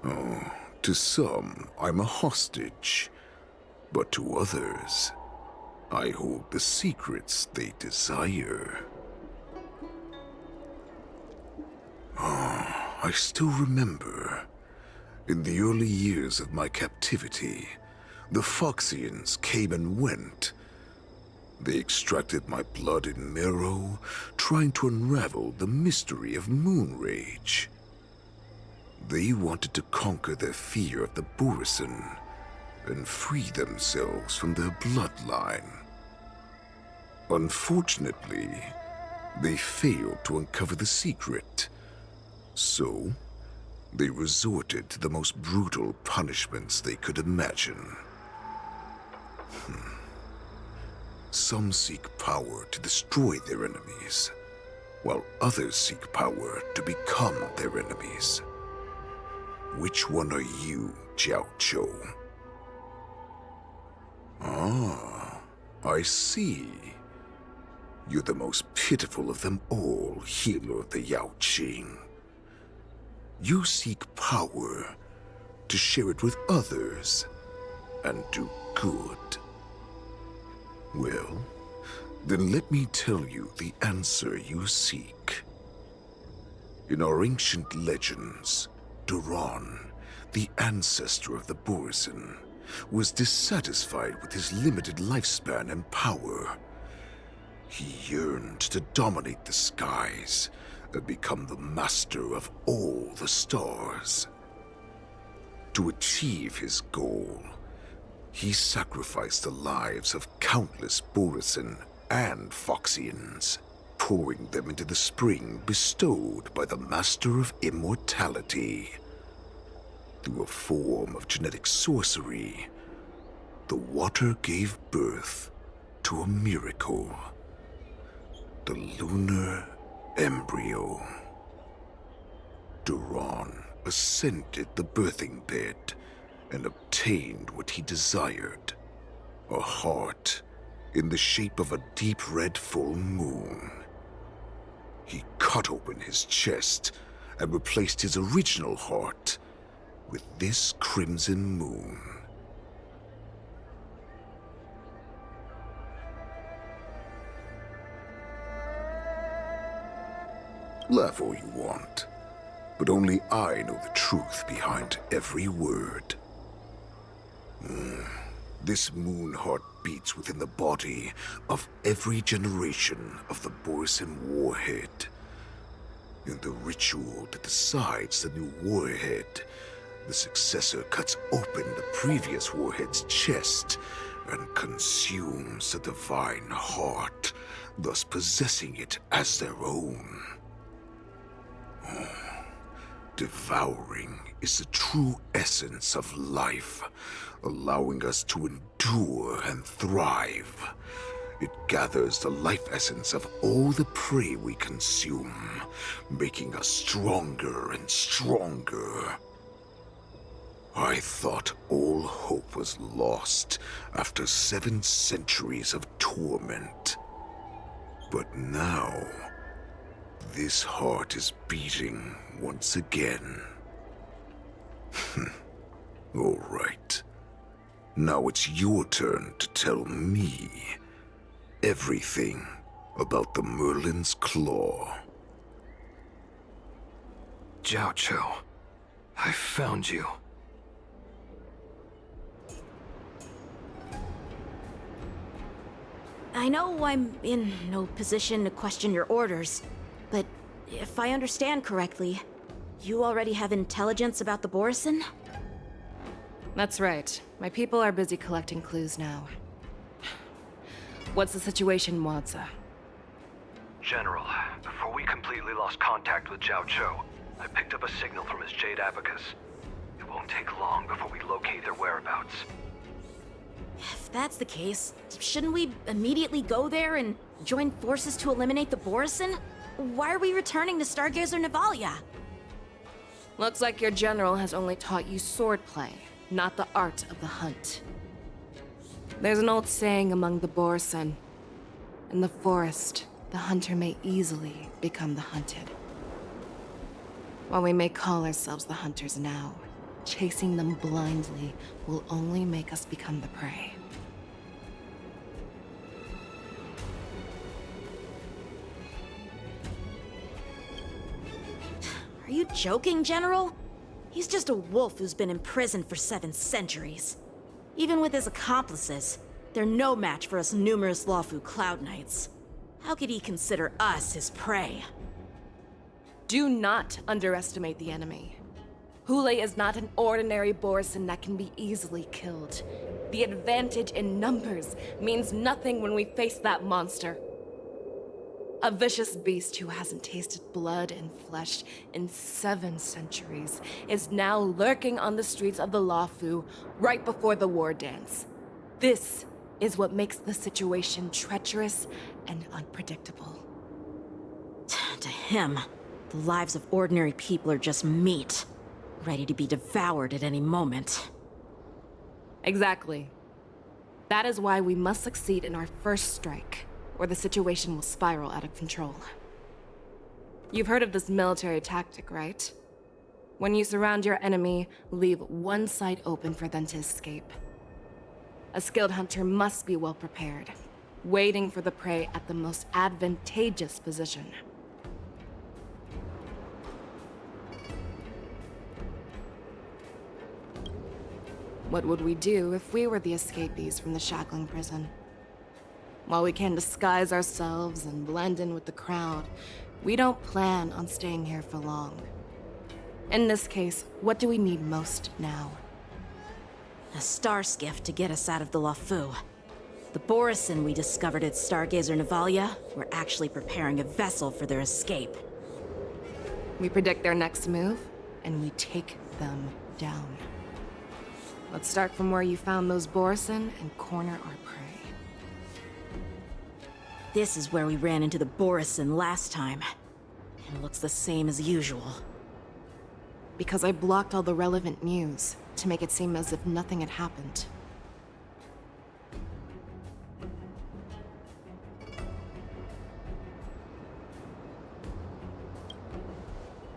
S13: Oh, to some, I'm a hostage. But to others, I hold the secrets they desire. I still remember. In the early years of my captivity, the Foxians came and went. They extracted my blood and marrow, trying to unravel the mystery of moon rage. They wanted to conquer their fear of the Borison and free themselves from their bloodline. Unfortunately, they failed to uncover the secret. So, they resorted to the most brutal punishments they could imagine. Some seek power to destroy their enemies, while others seek power to become their enemies. Which one are you, Jiaoqiu? Ah, I see. You're the most pitiful of them all, healer of the Yaoqing. You seek power to share it with others and do good. Well, then let me tell you the answer you seek. In our ancient legends, Duran, the ancestor of the Borison, was dissatisfied with his limited lifespan and power. He yearned to dominate the skies and become the master of all the stars. To achieve his goal, he sacrificed the lives of countless Borison and Foxians, pouring them into the spring bestowed by the Master of Immortality. Through a form of genetic sorcery, the water gave birth to a miracle. The lunar embryo. Duran ascended the birthing bed and obtained what he desired, a heart in the shape of a deep red full moon. He cut open his chest and replaced his original heart with this crimson moon. Laugh all you want, but only I know the truth behind every word. This moon heart beats within the body of every generation of the Borison warhead. In the ritual that decides the new warhead, the successor cuts open the previous warhead's chest and consumes the divine heart, thus possessing it as their own. Devouring is the true essence of life, allowing us to endure and thrive. It gathers the life essence of all the prey we consume, making us stronger and stronger. I thought all hope was lost after 7 centuries of torment. But now, this heart is beating once again. All right. Now it's your turn to tell me everything about the Merlin's Claw.
S9: Jiao, I found you.
S4: I know I'm in no position to question your orders, but if I understand correctly, you already have intelligence about the Borison?
S5: That's right. My people are busy collecting clues now. What's the situation, Wadza?
S14: General, before we completely lost contact with Jiao Cho, I picked up a signal from his Jade Abacus. It won't take long before we locate their whereabouts.
S4: If that's the case, shouldn't we immediately go there and join forces to eliminate the Borison? Why are we returning to Stargazer Navalia?
S5: Looks like your general has only taught you swordplay, not the art of the hunt. There's an old saying among the Borison. In the forest, the hunter may easily become the hunted. While we may call ourselves the hunters now, chasing them blindly will only make us become the prey.
S4: Are you joking, General? He's just a wolf who's been imprisoned for 7 centuries. Even with his accomplices, they're no match for us numerous Lawfu Cloud Knights. How could he consider us his prey?
S5: Do not underestimate the enemy. Hule is not an ordinary Borison that can be easily killed. The advantage in numbers means nothing when we face that monster. A vicious beast who hasn't tasted blood and flesh in 7 centuries is now lurking on the streets of the Lawfu right before the war dance. This is what makes the situation treacherous and unpredictable.
S4: To him, the lives of ordinary people are just meat, ready to be devoured at any moment.
S5: Exactly. That is why we must succeed in our first strike, or the situation will spiral out of control. You've heard of this military tactic, right? When you surround your enemy, leave one side open for them to escape. A skilled hunter must be well prepared, waiting for the prey at the most advantageous position. What would we do if we were the escapees from the shackling prison? While we can disguise ourselves and blend in with the crowd, we don't plan on staying here for long. In this case, what do we need most now?
S4: A star skiff to get us out of the Lafu. The Borison we discovered at Stargazer Navalia were actually preparing a vessel for their escape.
S5: We predict their next move, and we take them down. Let's start from where you found those Borison and corner our prey.
S4: This is where we ran into the Borison last time. It looks the same as usual.
S5: Because I blocked all the relevant news to make it seem as if nothing had happened.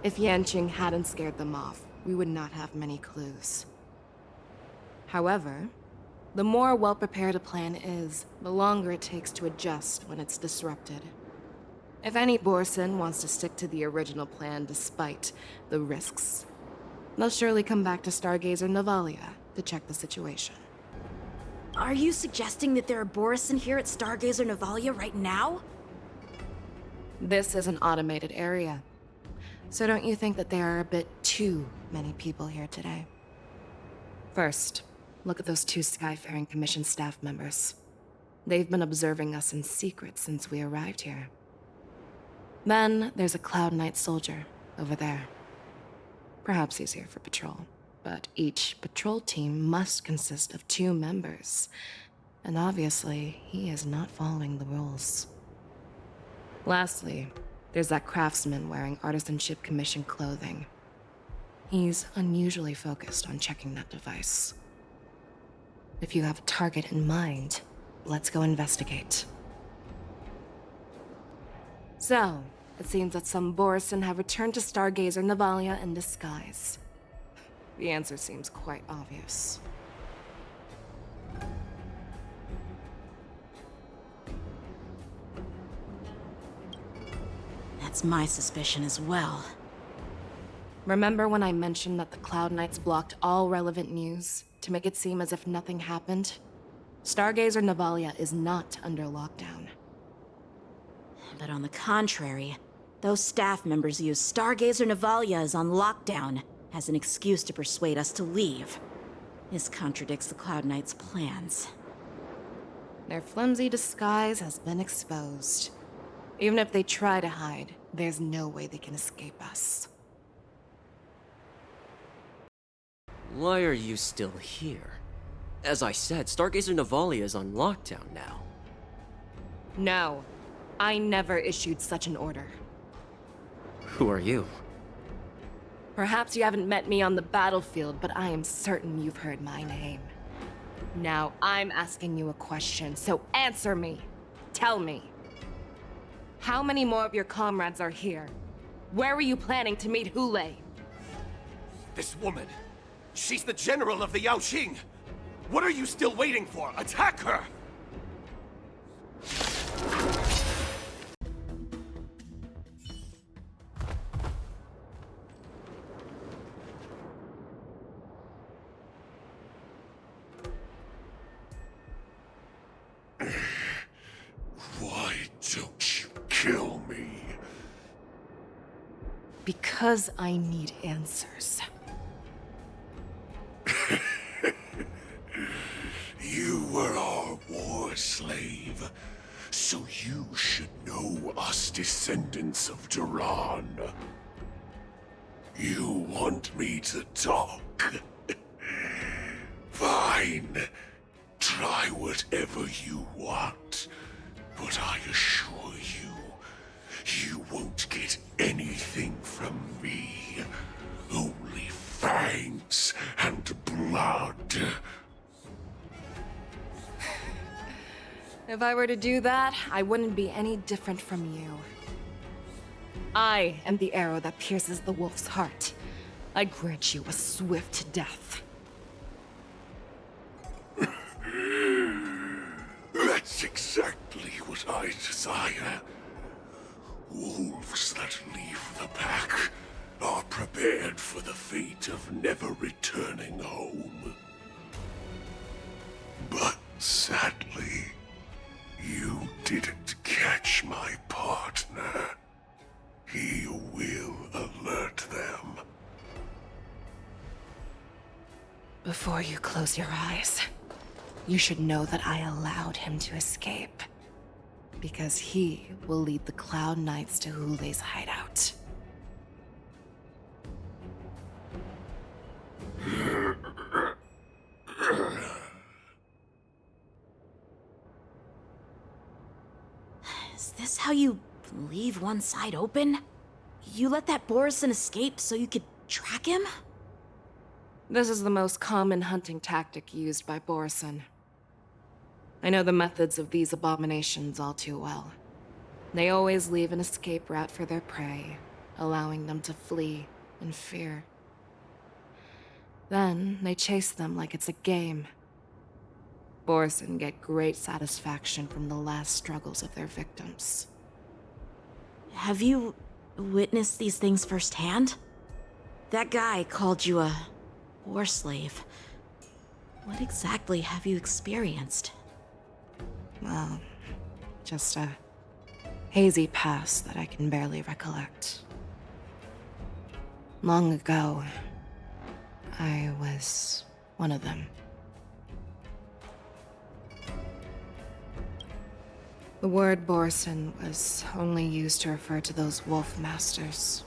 S5: If Yanqing hadn't scared them off, we would not have many clues. However, the more well-prepared a plan is, the longer it takes to adjust when it's disrupted. If any Borson wants to stick to the original plan despite the risks, they'll surely come back to Stargazer Navalia to check the situation.
S4: Are you suggesting that there are Borison here at Stargazer Navalia right now?
S5: This is an automated area. So don't you think that there are a bit too many people here today? First, look at those 2 Skyfaring Commission staff members. They've been observing us in secret since we arrived here. Then there's a Cloud Knight soldier over there. Perhaps he's here for patrol, but each patrol team must consist of 2 members. And obviously, he is not following the rules. Lastly, there's that craftsman wearing Artisanship Commission clothing. He's unusually focused on checking that device. If you have a target in mind, let's go investigate. So, it seems that some Borison have returned to Stargazer Navalia in disguise. The answer seems quite obvious.
S4: That's my suspicion as well.
S5: Remember when I mentioned that the Cloud Knights blocked all relevant news to make it seem as if nothing happened? Stargazer Navalia is not under lockdown.
S4: But on the contrary, those staff members use Stargazer Navalia is on lockdown as an excuse to persuade us to leave. This contradicts the Cloud Knights' plans.
S5: Their flimsy disguise has been exposed. Even if they try to hide, there's no way they can escape us.
S15: Why are you still here? As I said, Stargazer Navalia is on lockdown now.
S5: No, I never issued such an order.
S15: Who are you?
S5: Perhaps you haven't met me on the battlefield, but I am certain you've heard my name. Now, I'm asking you a question, so answer me. Tell me. How many more of your comrades are here? Where were you planning to meet Hule?
S16: This woman, she's the general of the Yaoqing. What are you still waiting for? Attack her!
S13: Why don't you kill me?
S5: Because I need answers.
S13: You were our war slave, so you should know us descendants of Duran. You want me to talk? Fine. Try whatever you want, but I assure you, you won't get anything from me. Only fangs and blood.
S5: If I were to do that, I wouldn't be any different from you. I am the arrow that pierces the wolf's heart. I grant you a swift death.
S13: That's exactly what I desire. Wolves that leave the pack are prepared for the fate of never returning home. Sadly, you didn't catch my partner. He will alert them.
S5: Before you close your eyes, you should know that I allowed him to escape. Because he will lead the Cloud Knights to Hule's hideout.
S4: Is this how you leave one side open? You let that Borison escape so you could track him?
S5: This is the most common hunting tactic used by Borison. I know the methods of these abominations all too well. They always leave an escape route for their prey, allowing them to flee in fear. Then they chase them like it's a game. Borison get great satisfaction from the last struggles of their victims.
S4: Have you witnessed these things firsthand? That guy called you a war slave. What exactly have you experienced?
S5: Well, just a hazy past that I can barely recollect. Long ago, I was one of them. The word Borison was only used to refer to those wolf masters.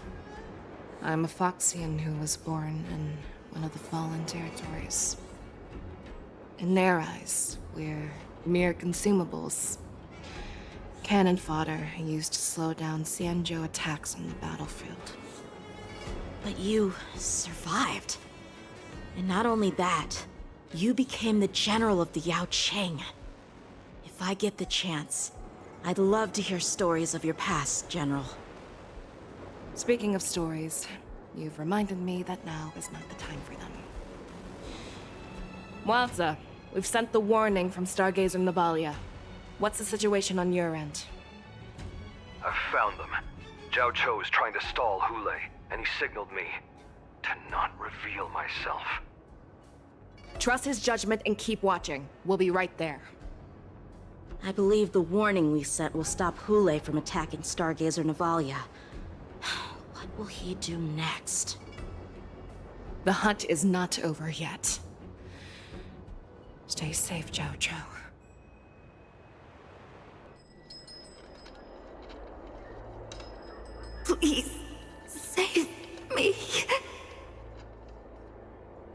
S5: I'm a Foxian who was born in one of the fallen territories. In their eyes, we're mere consumables. Cannon fodder used to slow down Xianzhou attacks on the battlefield.
S4: But you survived. And not only that, you became the general of the Yaoqing. If I get the chance, I'd love to hear stories of your past, General.
S5: Speaking of stories, you've reminded me that now is not the time for them. Waza, we've sent the warning from Stargazer Navalia. What's the situation on your end?
S14: I've found them. Zhao Cho is trying to stall Hule, and he signaled me to not reveal myself.
S5: Trust his judgment and keep watching. We'll be right there.
S4: I believe the warning we sent will stop Hule from attacking Stargazer Navalia. What will he do next?
S5: The hunt is not over yet. Stay safe, Zhao Cho.
S1: Please, save me.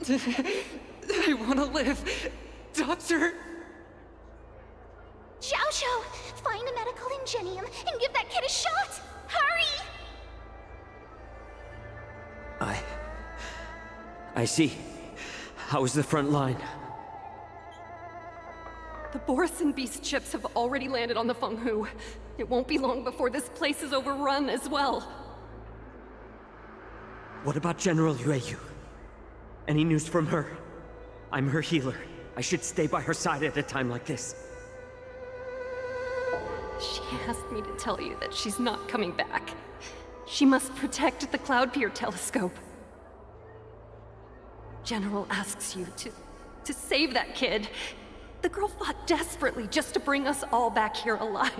S6: I want to live. Doctor!
S1: Xiaoshu, find a medical ingenium and give that kid a shot! Hurry!
S11: I see. How is the front line?
S17: The Borison Beast ships have already landed on the Fenghu. It won't be long before this place is overrun as well.
S11: What about General Yueyu? Any news from her? I'm her healer. I should stay by her side at a time like this.
S17: She asked me to tell you that she's not coming back. She must protect the Cloud Pier telescope. General asks you to save that kid. The girl fought desperately just to bring us all back here alive.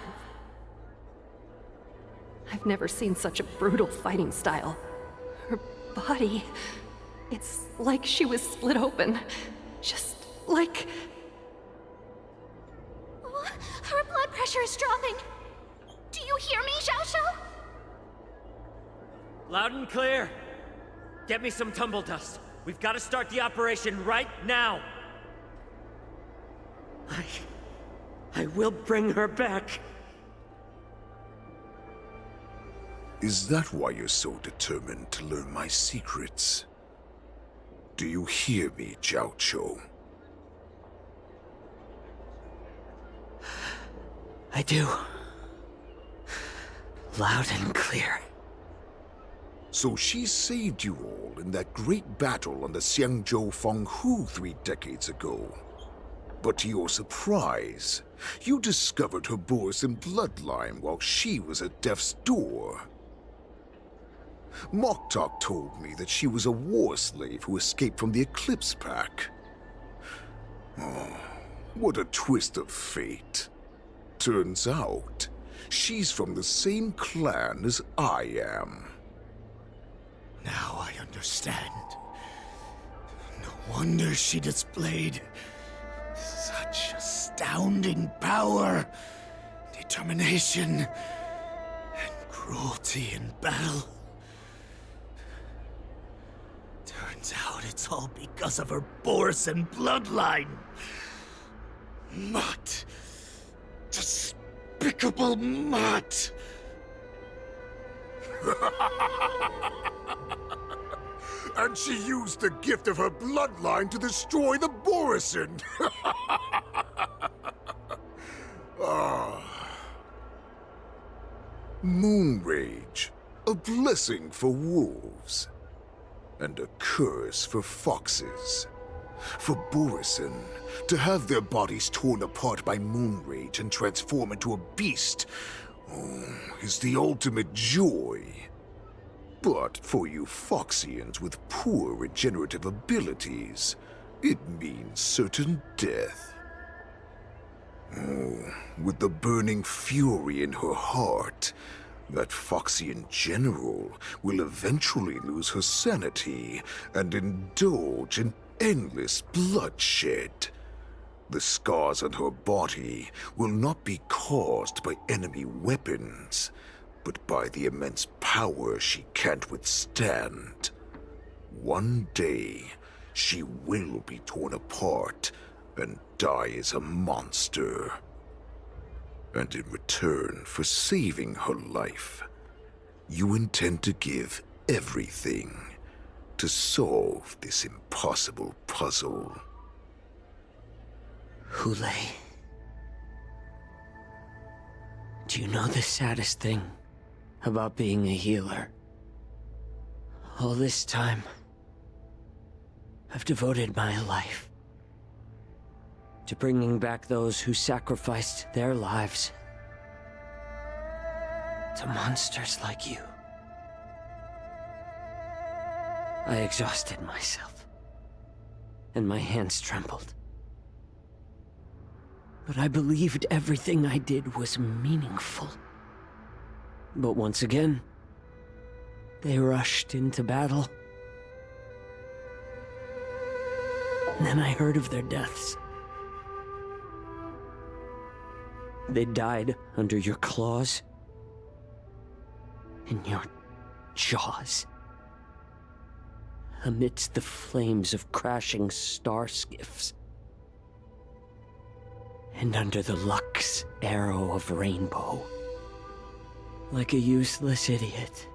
S17: I've never seen such a brutal fighting style. Her body, it's like she was split open. Just like...
S1: Her blood pressure is dropping. Do you hear me, Xiaoshu?
S11: Loud and clear. Get me some tumble dust. We've got to start the operation right now. I will bring her back.
S13: Is that why you're so determined to learn my secrets? Do you hear me, Zhao Cho?
S11: I do. Loud and clear.
S13: So she saved you all in that great battle on the Xiangzhou Fenghu 3 decades ago. But to your surprise, you discovered her Borison bloodline while she was at death's door. Moktok told me that she was a war slave who escaped from the Eclipse Pack. Oh, What a twist of fate. Turns out, she's from the same clan as I am.
S12: Now I understand. No wonder she displayed such astounding power, determination, and cruelty in battle. Turns out it's all because of her Borson bloodline. Mutt. Despicable mutt.
S13: And she used the gift of her bloodline to destroy the Borson. Moon Rage, a blessing for wolves, and a curse for foxes. For Borson, to have their bodies torn apart by Moon Rage and transform into a beast, is the ultimate joy. But for you Foxians with poor regenerative abilities, it means certain death. With the burning fury in her heart, that Foxian general will eventually lose her sanity and indulge in endless bloodshed. The scars on her body will not be caused by enemy weapons, but by the immense power she can't withstand. One day, she will be torn apart and die as a monster. And in return for saving her life, you intend to give everything to solve this impossible puzzle.
S11: Hule, do you know the saddest thing about being a healer? All this time, I've devoted my life to bringing back those who sacrificed their lives to monsters like you. I exhausted myself, and my hands trembled. But I believed everything I did was meaningful. But once again, they rushed into battle. And then I heard of their deaths. They died under your claws, in your jaws, amidst the flames of crashing star skiffs, and under the Lux arrow of Rainbow. Like a useless idiot,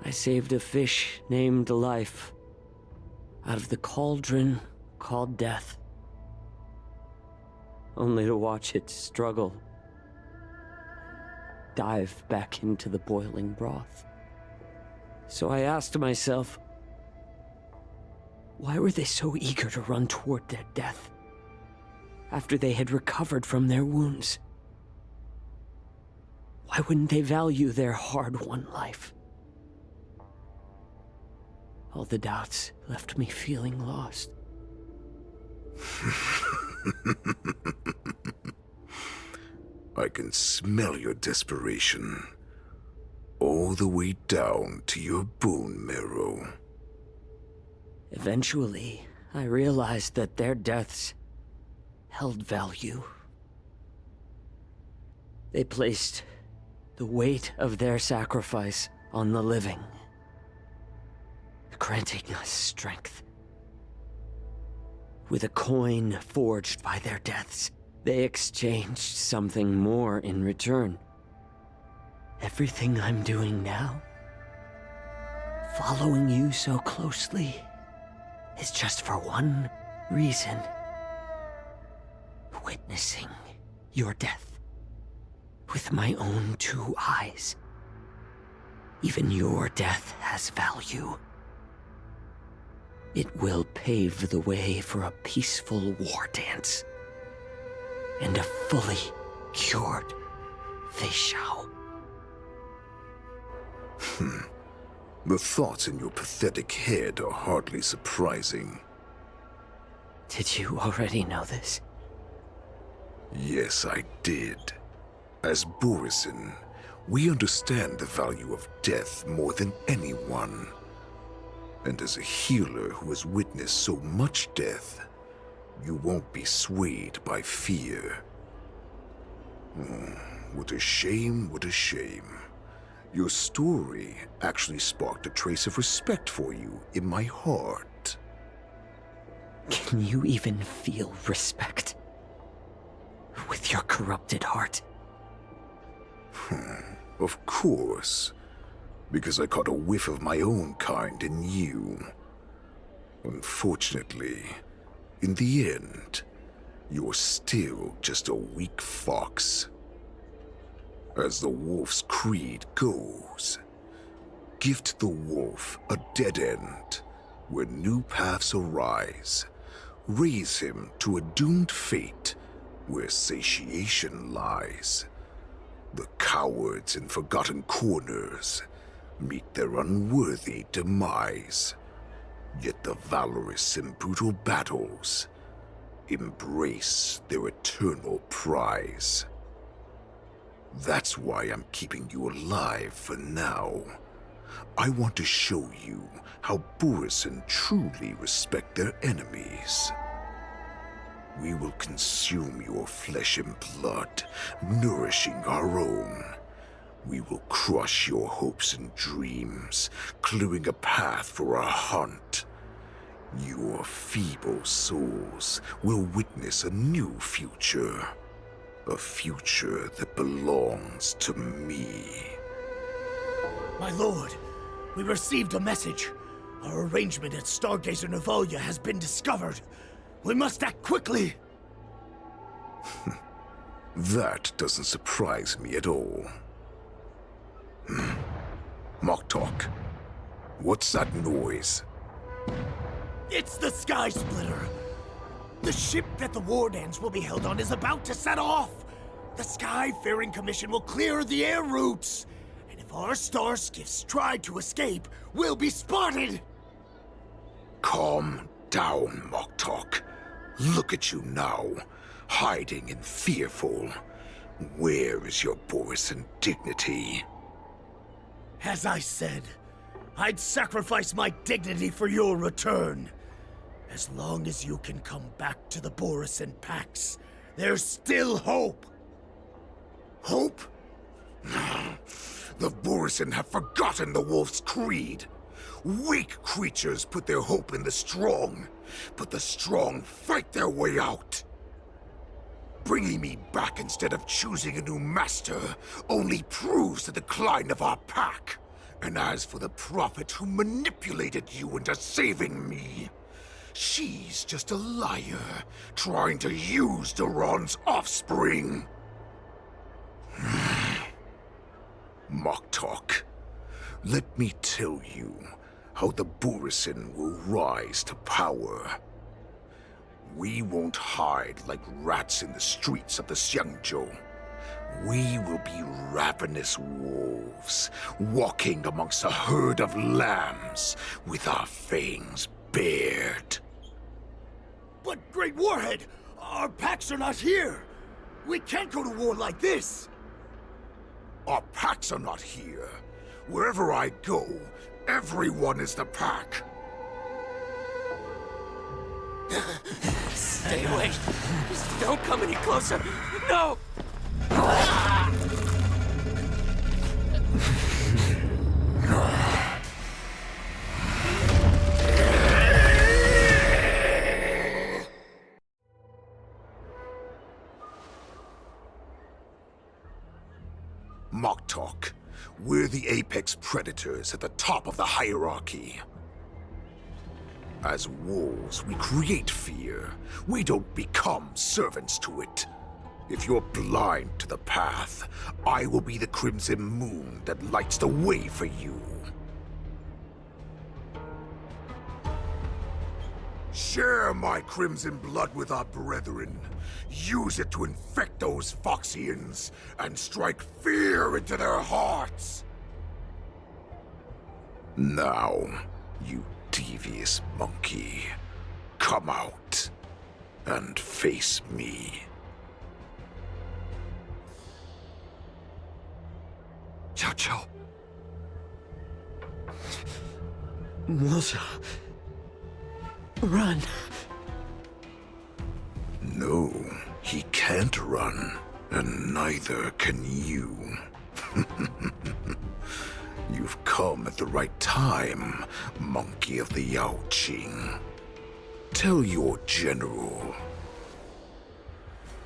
S11: I saved a fish named Life out of the cauldron called Death, only to watch it struggle, dive back into the boiling broth. So I asked myself, why were they so eager to run toward their death after they had recovered from their wounds? Why wouldn't they value their hard-won life? All the doubts left me feeling lost.
S13: I can smell your desperation, all the way down to your bone marrow.
S11: Eventually, I realized that their deaths held value. They placed the weight of their sacrifice on the living, granting us strength. With a coin forged by their deaths, they exchanged something more in return. Everything I'm doing now, following you so closely, is just for one reason. Witnessing your death with my own two eyes. Even your death has value. It will pave the way for a peaceful war dance and a fully cured Fei Xiao.
S13: The thoughts in your pathetic head are hardly surprising.
S11: Did you already know this?
S13: Yes, I did. As Borisin, we understand the value of death more than anyone. And as a healer who has witnessed so much death, you won't be swayed by fear. What a shame, what a shame. Your story actually sparked a trace of respect for you in my heart.
S11: Can you even feel respect? With your corrupted heart?
S13: Of course. Because I caught a whiff of my own kind in you. Unfortunately, in the end, you're still just a weak fox. As the wolf's creed goes, gift the wolf a dead end where new paths arise. Raise him to a doomed fate where satiation lies. The cowards in forgotten corners meet their unworthy demise. Yet the valorous in brutal battles embrace their eternal prize. That's why I'm keeping you alive for now. I want to show you how Borisin truly respect their enemies. We will consume your flesh and blood, nourishing our own. We will crush your hopes and dreams, clearing a path for our hunt. Your feeble souls will witness a new future. A future that belongs to me.
S12: My lord, we received a message. Our arrangement at Stargazer Navalia has been discovered. We must act quickly!
S13: That doesn't surprise me at all. Moktok, what's that noise?
S12: It's the Sky Splitter! The ship that the Wardens will be held on is about to set off! The Skyfaring Commission will clear the air routes! And if our star skiffs try to escape, we'll be spotted!
S13: Calm down, Moktok. Look at you now, hiding and fearful. Where is your Borisin dignity?
S12: As I said, I'd sacrifice my dignity for your return. As long as you can come back to the Borisin Pax, there's still hope.
S13: Hope? The Borisin have forgotten the wolf's creed. Weak creatures put their hope in the strong, but the strong fight their way out. Bringing me back instead of choosing a new master only proves the decline of our pack. And as for the prophet who manipulated you into saving me, she's just a liar, trying to use Duran's offspring. Moktok, let me tell you how the Borisin will rise to power. We won't hide like rats in the streets of the Xiangzhou. We will be ravenous wolves, walking amongst a herd of lambs with our fangs bared.
S12: But, Great Warhead, our packs are not here. We can't go to war like this.
S13: Our packs are not here. Wherever I go, everyone is the pack.
S15: Stay away. Just don't come any closer. No!
S13: Moktok, we're the apex predators at the top of the hierarchy. As wolves, we create fear. We don't become servants to it. If you're blind to the path, I will be the crimson moon that lights the way for you. Share my crimson blood with our brethren. Use it to infect those Foxians and strike fear into their hearts. Now, you devious monkey, come out. and face me.
S16: Xiao.
S12: Moza. Run.
S13: No, he can't run, and neither can you. You've come at the right time, monkey of the Yaoqing. Tell your general.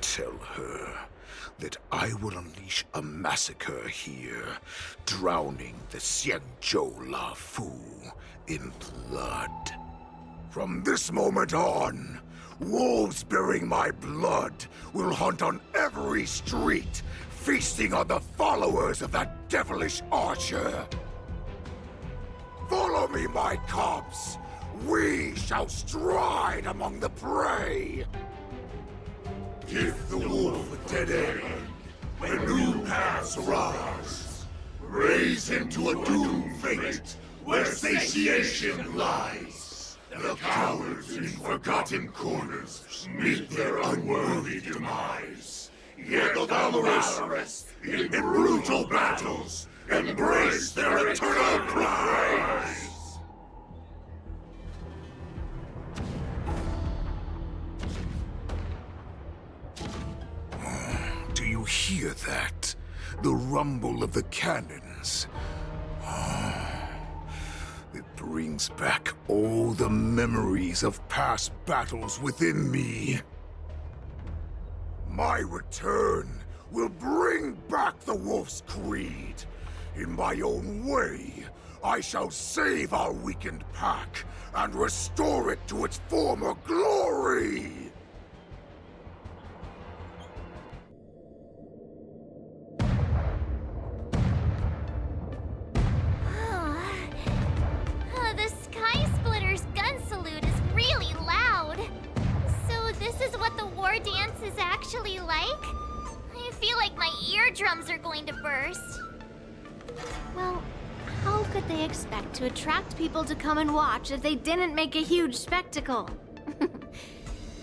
S13: Tell her that I will unleash a massacre here, drowning the Xianzhou Lafu in blood. From this moment on, wolves bearing my blood will hunt on every street, feasting on the followers of that devilish archer. Follow me, my cubs. We shall stride among the prey. Give the wolf a dead end when new paths arise. Raise him to a doomed fate where satiation lies. The cowards in forgotten corners meet their unworthy demise. Yet the valorous in brutal battles embrace their eternal prize. Do you hear that? The rumble of the cannons. It brings back all the memories of past battles within me. My return will bring back the Wolf's Creed. In my own way, I shall save our weakened pack and restore it to its former glory!
S8: The Sky Splitter's gun salute is really loud. So this is what the war dance is actually like? I feel like my eardrums are going to burst.
S1: Well, how could they expect to attract people to come and watch if they didn't make a huge spectacle?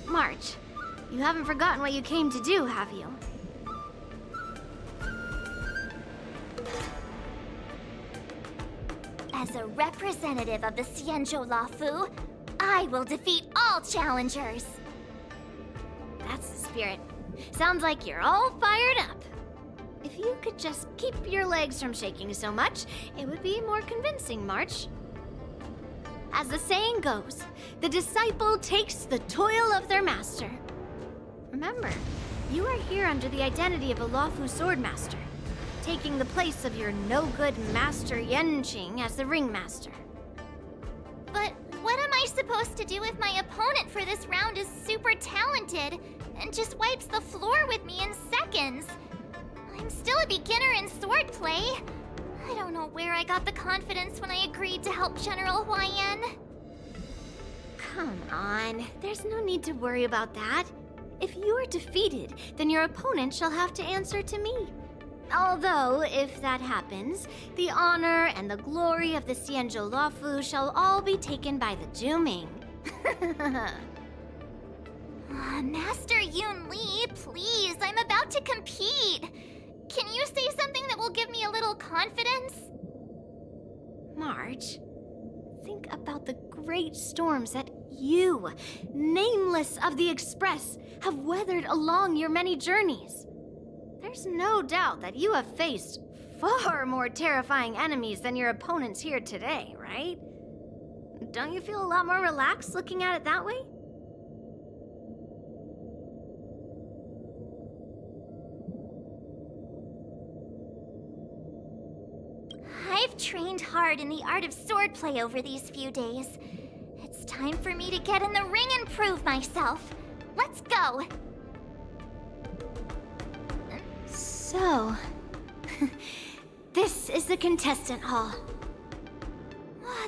S1: March, you haven't forgotten what you came to do, have you?
S8: As a representative of the Xianzhou Lafu, I will defeat all challengers.
S1: That's the spirit. Sounds like you're all fired up. If you could just keep your legs from shaking so much, it would be more convincing, March. As the saying goes, the disciple takes the toil of their master. Remember, you are here under the identity of a Lafu swordmaster, taking the place of your no-good master Yanqing as the ringmaster.
S8: But what am I supposed to do if my opponent for this round is super talented and just wipes the floor with me in seconds? I'm still a beginner in swordplay. I don't know where I got the confidence when I agreed to help General Huaiyan.
S1: Come on, there's no need to worry about that. If you are defeated, then your opponent shall have to answer to me. Although, if that happens, the honor and the glory of the Xianzhou Lafu shall all be taken by the Juming.
S8: Master Yun Li, please, I'm about to compete. Can you say something that will give me a little confidence?
S1: March, think about the great storms that you, nameless of the Express, have weathered along your many journeys. There's no doubt that you have faced far more terrifying enemies than your opponents here today, right? Don't you feel a lot more relaxed looking at it that way?
S8: I've trained hard in the art of swordplay over these few days. It's time for me to get in the ring and prove myself. Let's go!
S1: So, this is the contestant hall.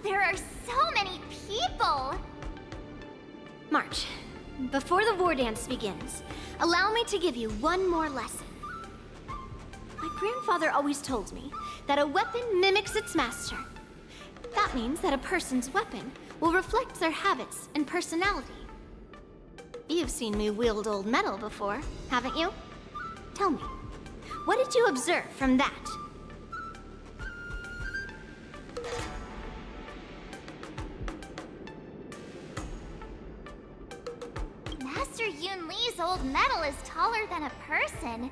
S8: There are so many people!
S1: March, before the war dance begins, allow me to give you one more lesson. My grandfather always told me that a weapon mimics its master. That means that a person's weapon will reflect their habits and personality. You've seen me wield old metal before, haven't you? Tell me, what did you observe from that?
S8: Master Yun Li's old metal is taller than a person.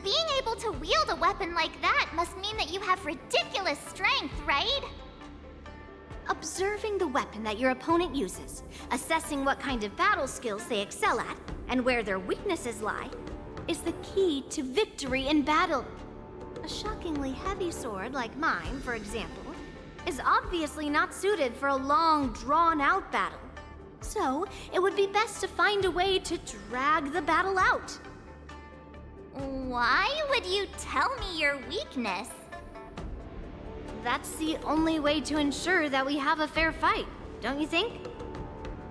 S8: Being able to wield a weapon like that must mean that you have ridiculous strength, right?
S1: Observing the weapon that your opponent uses, assessing what kind of battle skills they excel at, and where their weaknesses lie, is the key to victory in battle. A shockingly heavy sword like mine, for example, is obviously not suited for a long, drawn-out battle. So, it would be best to find a way to drag the battle out.
S8: Why would you tell me your weakness?
S1: That's the only way to ensure that we have a fair fight, don't you think?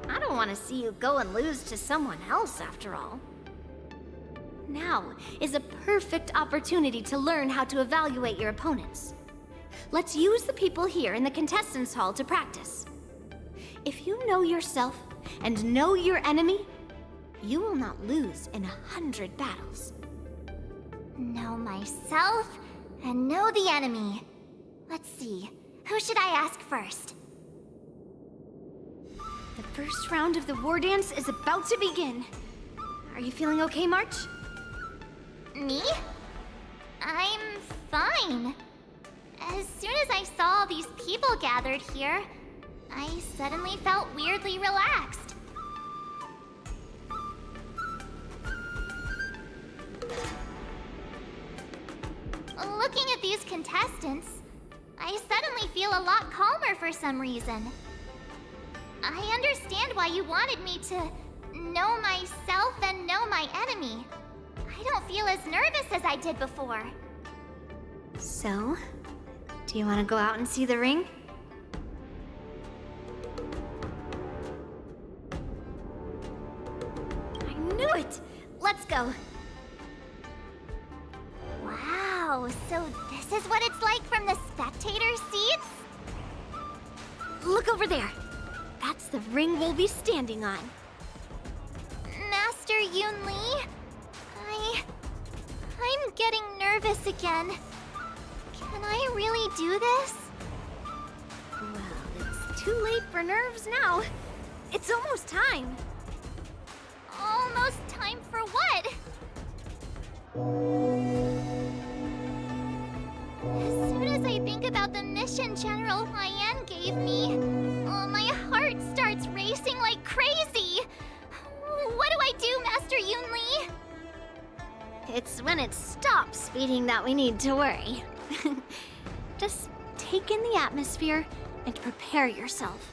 S1: I don't want to see you go and lose to someone else, after all. Now is a perfect opportunity to learn how to evaluate your opponents. Let's use the people here in the contestants' hall to practice. If you know yourself and know your enemy, you will not lose in 100 battles.
S8: Know myself and know the enemy. Let's see, who should I ask first?
S1: The first round of the war dance is about to begin. Are you feeling okay, March?
S8: Me? I'm fine. As soon as I saw all these people gathered here, I suddenly felt weirdly relaxed. Looking at these contestants, I suddenly feel a lot calmer for some reason. I understand why you wanted me to know myself and know my enemy. I don't feel as nervous as I did before.
S1: So, do you want to go out and see the ring? I knew it! Let's go.
S8: Wow, so this is what it's like from the spectator seats?
S1: Look over there. That's the ring we'll be standing on.
S8: Master Yun Li? I'm getting nervous again. Can I really do this?
S1: Well, it's too late for nerves now. It's almost time.
S8: Almost time for what? As soon as I think about the mission General Huayan gave me, my heart starts racing like crazy. What do I do, Master Yun Li?
S1: It's when it stops beating that we need to worry. Just take in the atmosphere and prepare yourself.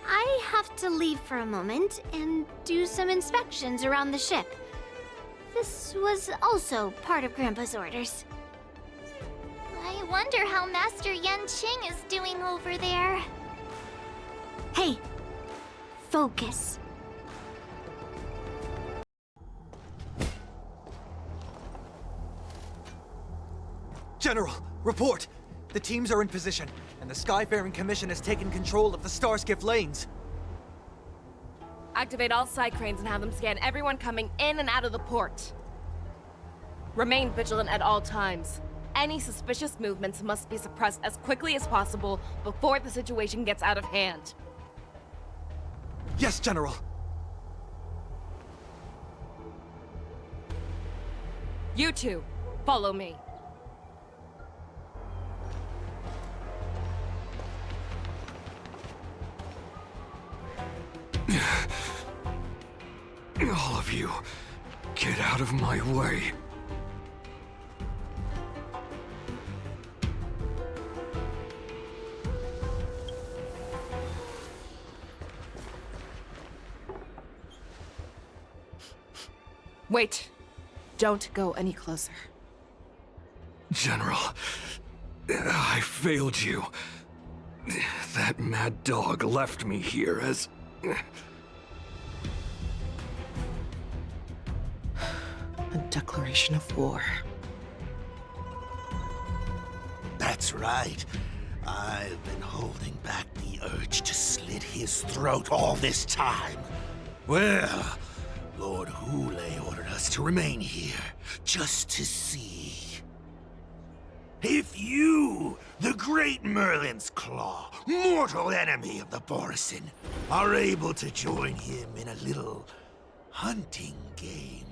S1: I have to leave for a moment and do some inspections around the ship. This was also part of Grandpa's orders.
S8: I wonder how Master Yan Qing is doing over there.
S1: Hey, focus.
S18: General, report! The teams are in position, and the Skyfaring Commission has taken control of the Starskiff lanes.
S5: Activate all side cranes and have them scan everyone coming in and out of the port. Remain vigilant at all times. Any suspicious movements must be suppressed as quickly as possible before the situation gets out of hand.
S18: Yes, General.
S5: You two, follow me.
S13: All of you, get out of my way.
S5: Wait. Don't go any closer.
S13: General, I failed you. That mad dog left me here as...
S5: A declaration of war.
S12: That's right. I've been holding back the urge to slit his throat all this time. Well, Lord Hule ordered us to remain here, just to see. If you, the great Merlin's Claw, mortal enemy of the Borison, are able to join him in a little hunting game.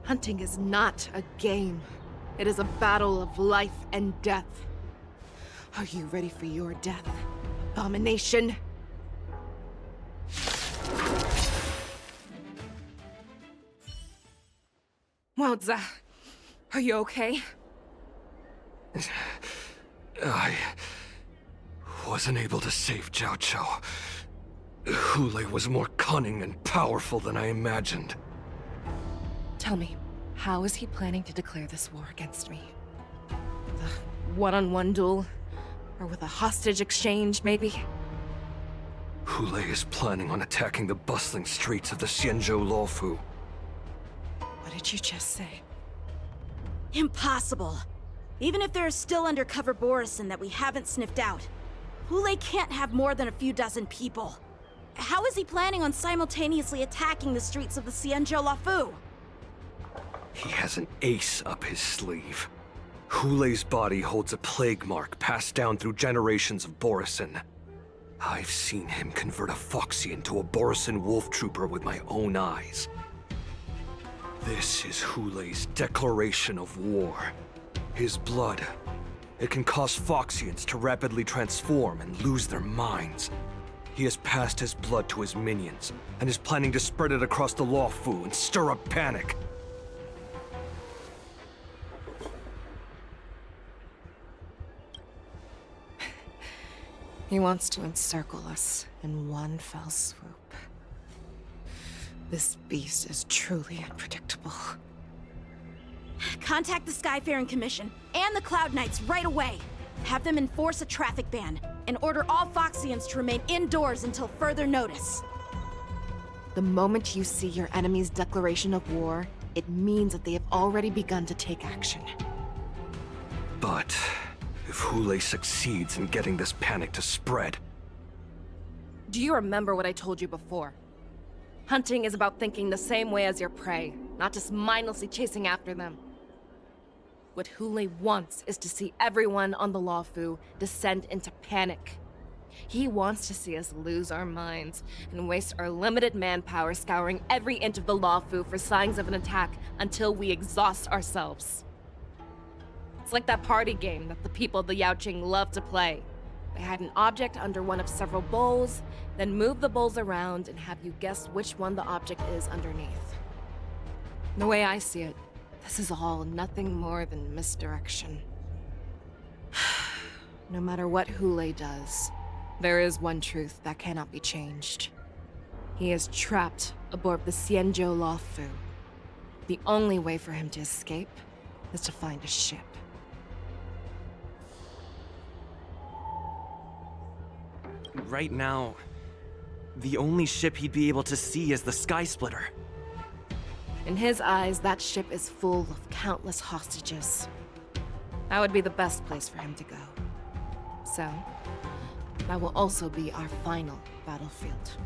S5: Hunting is not a game. It is a battle of life and death. Are you ready for your death, abomination? Wowza, are you okay?
S13: I wasn't able to save Jiao Chou. Hule was more cunning and powerful than I imagined.
S5: Tell me, how is he planning to declare this war against me? The one-on-one duel? Or with a hostage exchange, maybe?
S13: Hule is planning on attacking the bustling streets of the Xianzhou Luofu.
S5: What did you just say?
S4: Impossible. Even if there are still undercover Borison that we haven't sniffed out, Hule can't have more than a few dozen people. How is he planning on simultaneously attacking the streets of the Xianzhou Luofu?
S13: He has an ace up his sleeve. Hule's body holds a plague mark passed down through generations of Borison. I've seen him convert a Foxian to a Borison wolf trooper with my own eyes. This is Hule's declaration of war. His blood. It can cause Foxians to rapidly transform and lose their minds. He has passed his blood to his minions, and is planning to spread it across the Luofu and stir up panic.
S5: He wants to encircle us in one fell swoop. This beast is truly unpredictable.
S4: Contact the Skyfaring Commission and the Cloud Knights right away. Have them enforce a traffic ban and order all Foxians to remain indoors until further notice.
S5: The moment you see your enemy's declaration of war, it means that they have already begun to take action.
S13: But if Hule succeeds in getting this panic to spread...
S5: Do you remember what I told you before? Hunting is about thinking the same way as your prey, not just mindlessly chasing after them. What Hule wants is to see everyone on the Luofu descend into panic. He wants to see us lose our minds and waste our limited manpower scouring every inch of the Luofu for signs of an attack until we exhaust ourselves. It's like that party game that the people of the Yaoqing love to play. They hide an object under one of several bowls, then move the bowls around and have you guess which one the object is underneath. The way I see it, this is all nothing more than misdirection. No matter what Hule does, there is one truth that cannot be changed. He is trapped aboard the Xianzhou Luofu. The only way for him to escape is to find a ship.
S3: Right now, the only ship he'd be able to see is the Sky Splitter.
S5: In his eyes, that ship is full of countless hostages. That would be the best place for him to go. So, that will also be our final battlefield.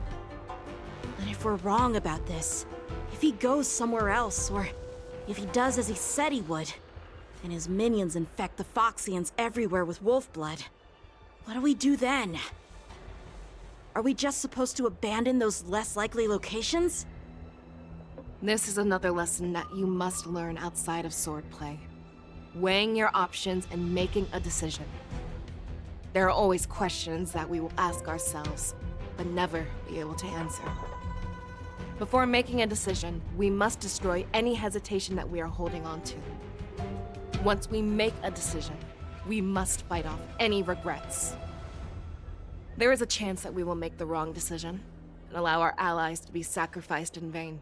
S4: And if we're wrong about this, if he goes somewhere else, or if he does as he said he would, and his minions infect the Foxians everywhere with wolf blood, what do we do then? Are we just supposed to abandon those less likely locations?
S5: This is another lesson that you must learn outside of swordplay. Weighing your options and making a decision. There are always questions that we will ask ourselves, but never be able to answer. Before making a decision, we must destroy any hesitation that we are holding on to. Once we make a decision, we must fight off any regrets. There is a chance that we will make the wrong decision and allow our allies to be sacrificed in vain.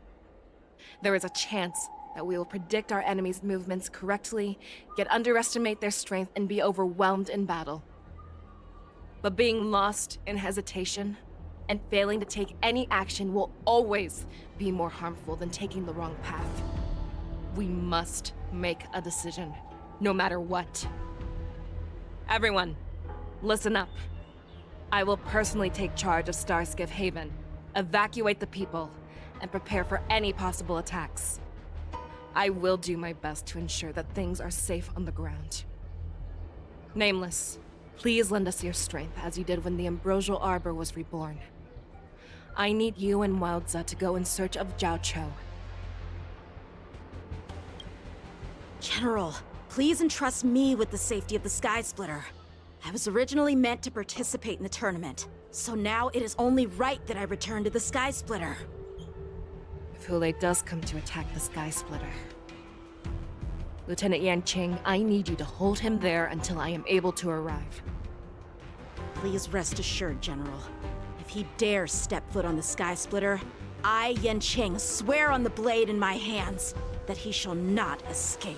S5: There is a chance that we will predict our enemies' movements correctly, yet underestimate their strength and be overwhelmed in battle. But being lost in hesitation and failing to take any action will always be more harmful than taking the wrong path. We must make a decision, no matter what. Everyone, listen up. I will personally take charge of Starskiff Haven, evacuate the people, and prepare for any possible attacks. I will do my best to ensure that things are safe on the ground. Nameless, please lend us your strength as you did when the Ambrosial Arbor was reborn. I need you and Wildza to go in search of Zhao Cho.
S4: General, please entrust me with the safety of the Sky Splitter. I was originally meant to participate in the tournament, so now it is only right that I return to the Sky Splitter.
S5: If Hule does come to attack the Sky Splitter, Lieutenant Yanqing, I need you to hold him there until I am able to arrive.
S4: Please rest assured, General. If he dares step foot on the Sky Splitter, I, Yanqing, swear on the blade in my hands that he shall not escape.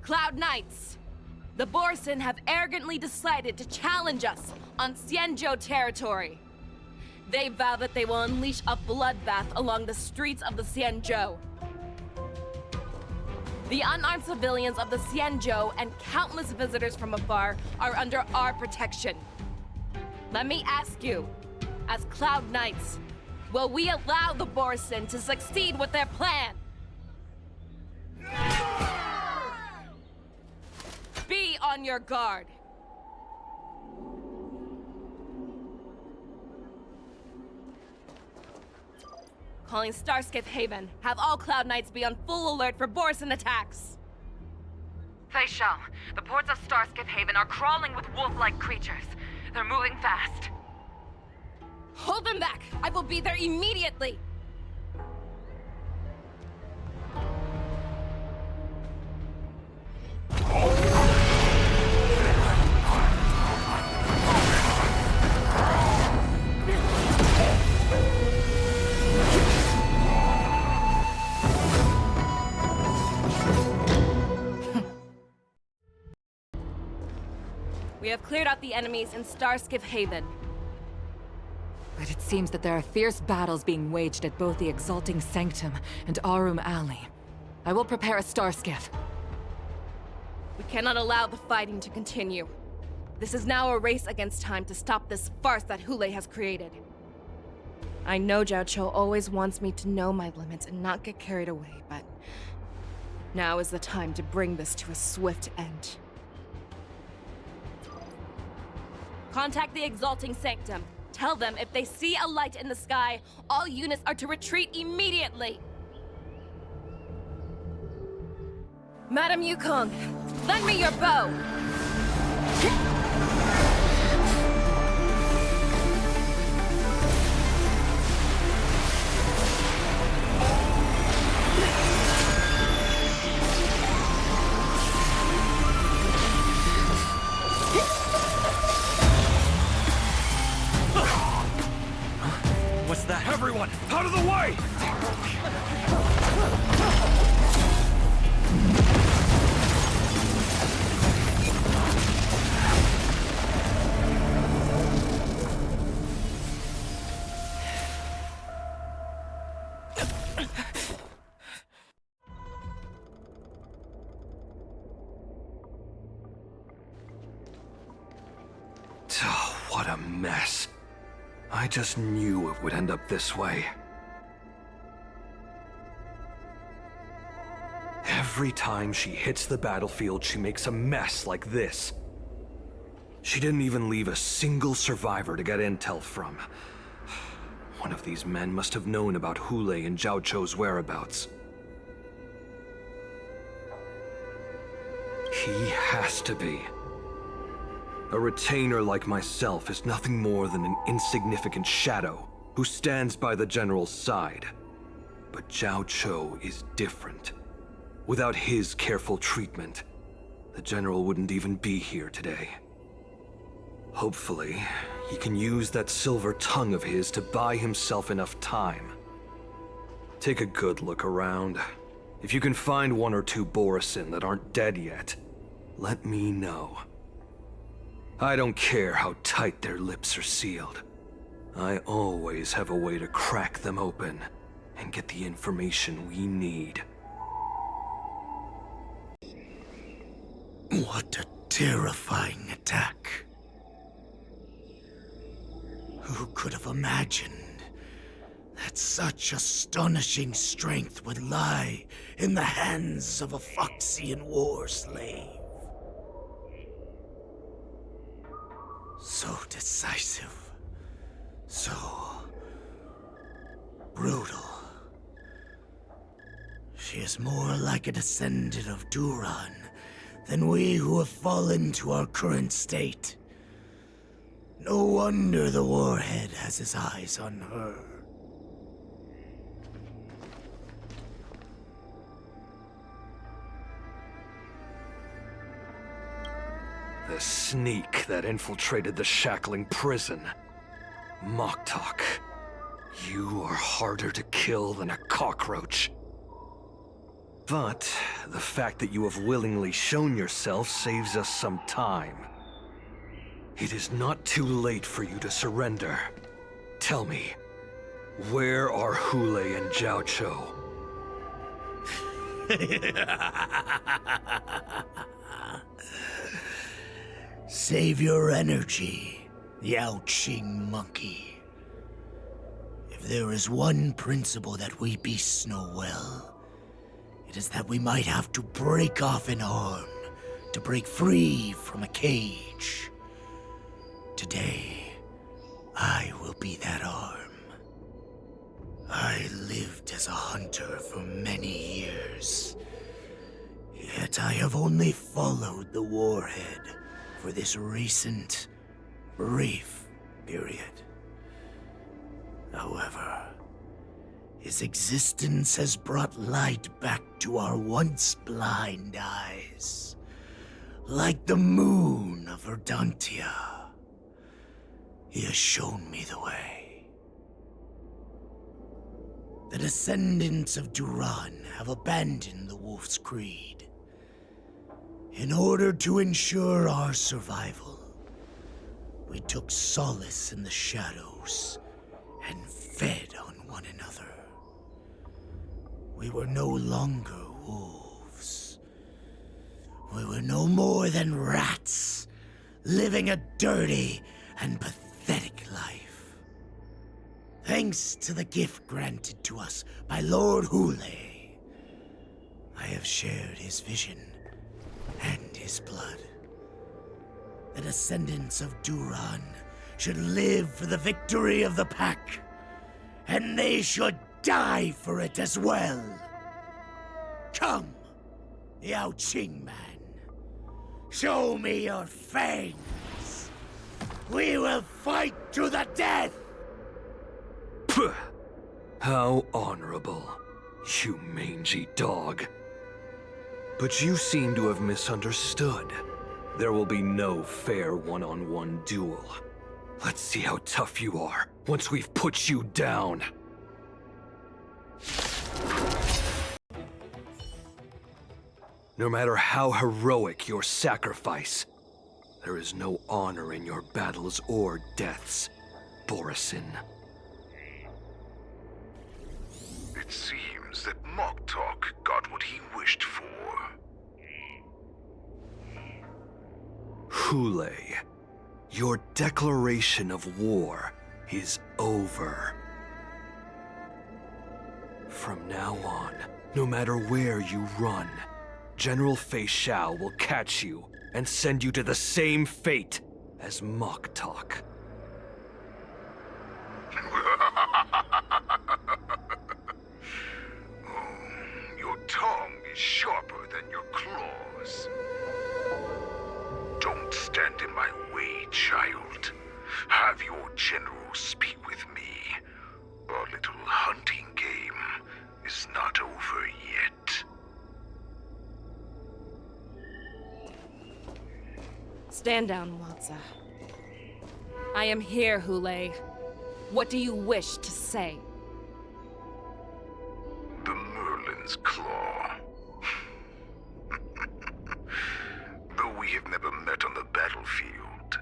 S5: Cloud Knights! The Borson have arrogantly decided to challenge us on Xianzhou territory. They vow that they will unleash a bloodbath along the streets of the Xianzhou. The unarmed civilians of the Xianzhou and countless visitors from afar are under our protection. Let me ask you, as Cloud Knights, will we allow the Borson to succeed with their plan? Be on your guard. Calling Starskiff Haven. Have all Cloud Knights be on full alert for Borson attacks.
S19: Fei Shao, the ports of Starskiff Haven are crawling with wolf-like creatures. They're moving fast.
S5: Hold them back! I will be there immediately! We have cleared out the enemies in Starskiff Haven.
S6: But it seems that there are fierce battles being waged at both the Exalting Sanctum and Arum Alley. I will prepare a Starskiff.
S5: We cannot allow the fighting to continue. This is now a race against time to stop this farce that Hule has created. I know Zhao Cho always wants me to know my limits and not get carried away, but now is the time to bring this to a swift end. Contact the Exalting Sanctum. Tell them if they see a light in the sky, all units are to retreat immediately. Madam Yukong, lend me your bow.
S16: What's that? Everyone, out of the way!
S14: Oh, what a mess. I just knew it would end up this way. Every time she hits the battlefield, she makes a mess like this. She didn't even leave a single survivor to get intel from. One of these men must have known about Hule and Zhao Cho's whereabouts. He has to be. A retainer like myself is nothing more than an insignificant shadow who stands by the General's side. But Zhao Cho is different. Without his careful treatment, the General wouldn't even be here today. Hopefully, he can use that silver tongue of his to buy himself enough time. Take a good look around. If you can find one or two Borison that aren't dead yet, let me know. I don't care how tight their lips are sealed. I always have a way to crack them open and get the information we need.
S12: What a terrifying attack. Who could have imagined that such astonishing strength would lie in the hands of a Foxian war slave? So decisive, so brutal. She is more like a descendant of Duran than we who have fallen to our current state. No wonder the Warhead has his eyes on her.
S14: The sneak that infiltrated the shackling prison. Moktok, you are harder to kill than a cockroach. But the fact that you have willingly shown yourself saves us some time. It is not too late for you to surrender. Tell me, where are Hule and Jiao Cho?
S12: Save your energy, Yao Qing monkey. If there is one principle that we beasts know well, it is that we might have to break off an arm to break free from a cage. Today, I will be that arm. I lived as a hunter for many years, yet I have only followed the Warhead for this recent, brief period. However, his existence has brought light back to our once blind eyes, like the moon of Verdantia. He has shown me the way. The descendants of Duran have abandoned the Wolf's Creed. In order to ensure our survival, we took solace in the shadows and fed on one another. We were no longer wolves. We were no more than rats, living a dirty and pathetic life. Thanks to the gift granted to us by Lord Hule, I have shared his vision and his blood. The descendants of Duran should live for the victory of the Pack, and they should die for it as well. Come, Yao Qing man. Show me your fangs. We will fight to the death!
S14: Puh! How honorable, you mangy dog. But you seem to have misunderstood. There will be no fair one-on-one duel. Let's see how tough you are once we've put you down. No matter how heroic your sacrifice, there is no honor in your battles or deaths, Borisin.
S13: It seems that Moktok got what he wished for.
S14: Hule, your declaration of war is over. From now on, no matter where you run, General Fei Xiao will catch you and send you to the same fate as Moktok.
S13: Your tongue is sharper than your claws. Don't stand in my way, child. Have your general speak with me. Our little hunting game is not over yet.
S5: Stand down, Waltza. I am here, Hule. What do you wish to say?
S13: The Merlin's Claw. Though we have never met on the battlefield,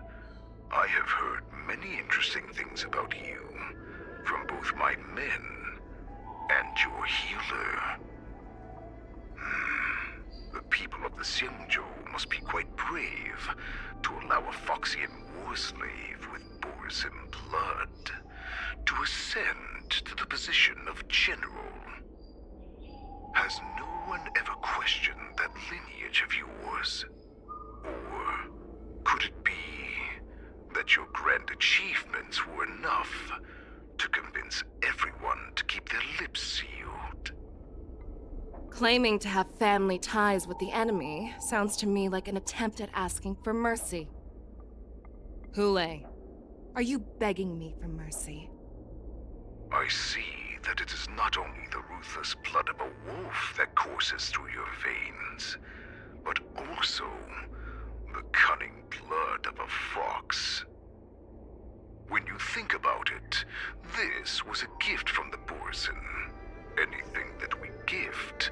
S13: I have heard many interesting things about you from both my men and healer. The people of the Xianzhou must be quite brave to allow a Foxian war slave with Borisin blood to ascend to the position of general. Has no one ever questioned that lineage of yours? Or could it be that your grand achievements were enough to convince everyone to keep their lips sealed?
S5: Claiming to have family ties with the enemy sounds to me like an attempt at asking for mercy. Hule, are you begging me for mercy?
S13: I see that it is not only the ruthless blood of a wolf that courses through your veins, but also the cunning blood of a fox. When you think about it, this was a gift from the Borisin. Anything that we gift,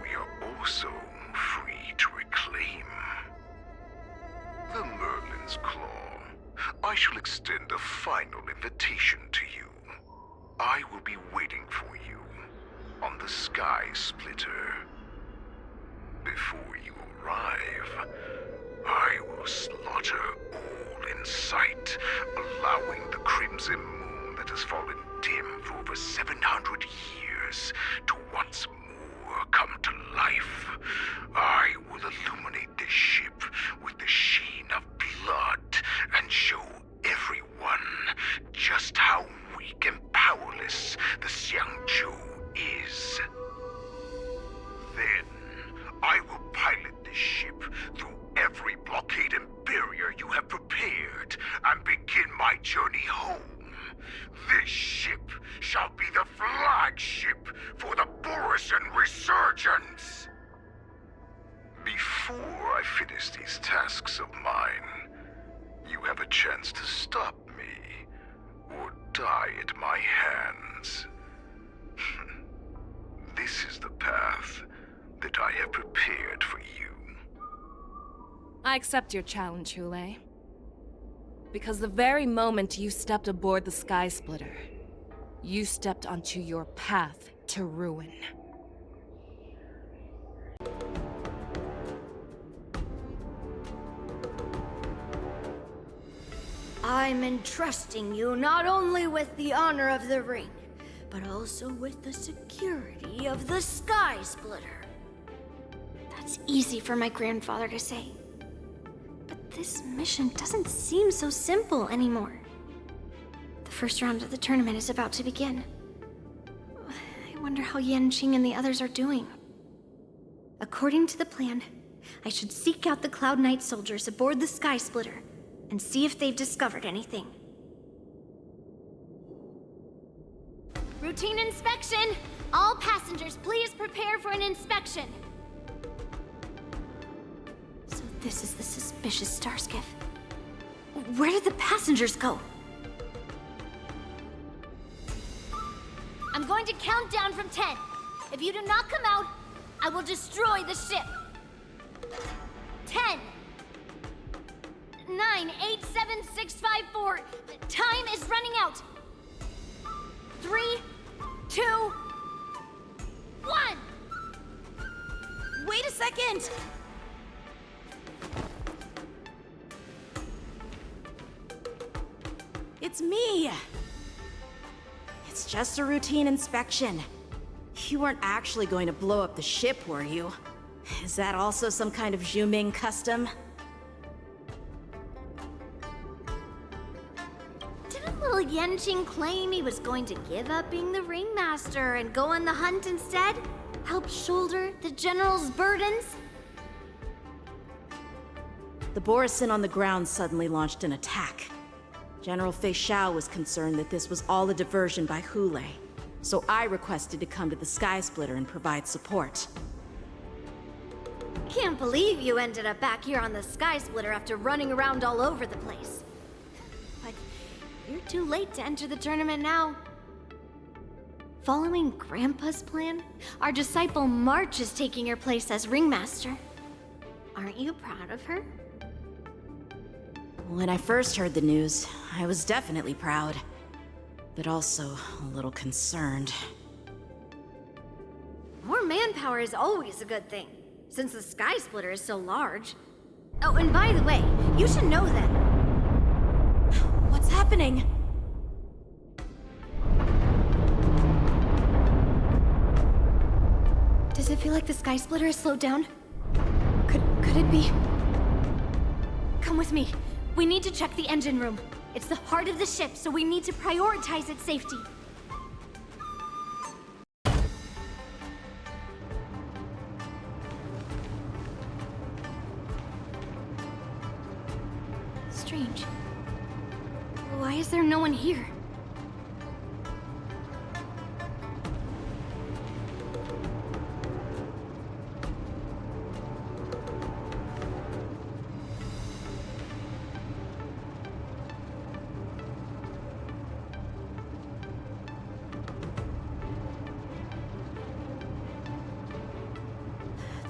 S13: we are also free to reclaim. The Merlin's Claw. I shall extend a final invitation to you. I will be waiting for you on the Sky Splitter. Before you arrive, I will slaughter all in sight, allowing the crimson moon that has fallen dim for over 700 years to once more come to life. I will illuminate this ship with the sheen of blood and show everyone just how weak and powerless the Xianzhou is. Then, I will pilot this ship through every blockade and barrier you have prepared and begin my journey home. This ship shall be the flagship for the Borisin Resurgence. Before I finish these tasks of mine, you have a chance to stop me or die at my hands. This is the path that I have prepared for you.
S5: I accept your challenge, Hule. Because the very moment you stepped aboard the Sky Splitter, you stepped onto your path to ruin.
S20: I'm entrusting you not only with the honor of the ring, but also with the security of the Sky Splitter.
S1: That's easy for my grandfather to say. But this mission doesn't seem so simple anymore. The first round of the tournament is about to begin. I wonder how Yanqing and the others are doing. According to the plan, I should seek out the Cloud Knight soldiers aboard the Sky Splitter and see if they've discovered anything.
S20: Routine inspection! All passengers, please prepare for an inspection.
S1: So this is the suspicious star skiff. Where did the passengers go?
S20: I'm going to count down from 10. If you do not come out, I will destroy the ship. 10, 9, 8, 7, 6, 5, 4. Time is running out. 3, 2, 1.
S4: Wait a second! It's me! It's just a routine inspection. You weren't actually going to blow up the ship, were you? Is that also some kind of Zhuming custom?
S20: Didn't little Yanqing claim he was going to give up being the ringmaster and go on the hunt instead? Help shoulder the general's burdens?
S4: The Borisin on the ground suddenly launched an attack. General Fei Xiao was concerned that this was all a diversion by Hule, so I requested to come to the Sky Splitter and provide support.
S20: Can't believe you ended up back here on the Sky Splitter after running around all over the place. But you're too late to enter the tournament now. Following Grandpa's plan, our disciple March is taking your place as ringmaster. Aren't you proud of her?
S4: When I first heard the news, I was definitely proud, but also a little concerned.
S20: More manpower is always a good thing, since the Sky Splitter is so large. Oh, and by the way, you should know that...
S4: What's happening?
S1: Does it feel like the Sky Splitter is slowed down? Could it be?
S20: Come with me. We need to check the engine room. It's the heart of the ship, so we need to prioritize its safety. Strange. Why is there no one here?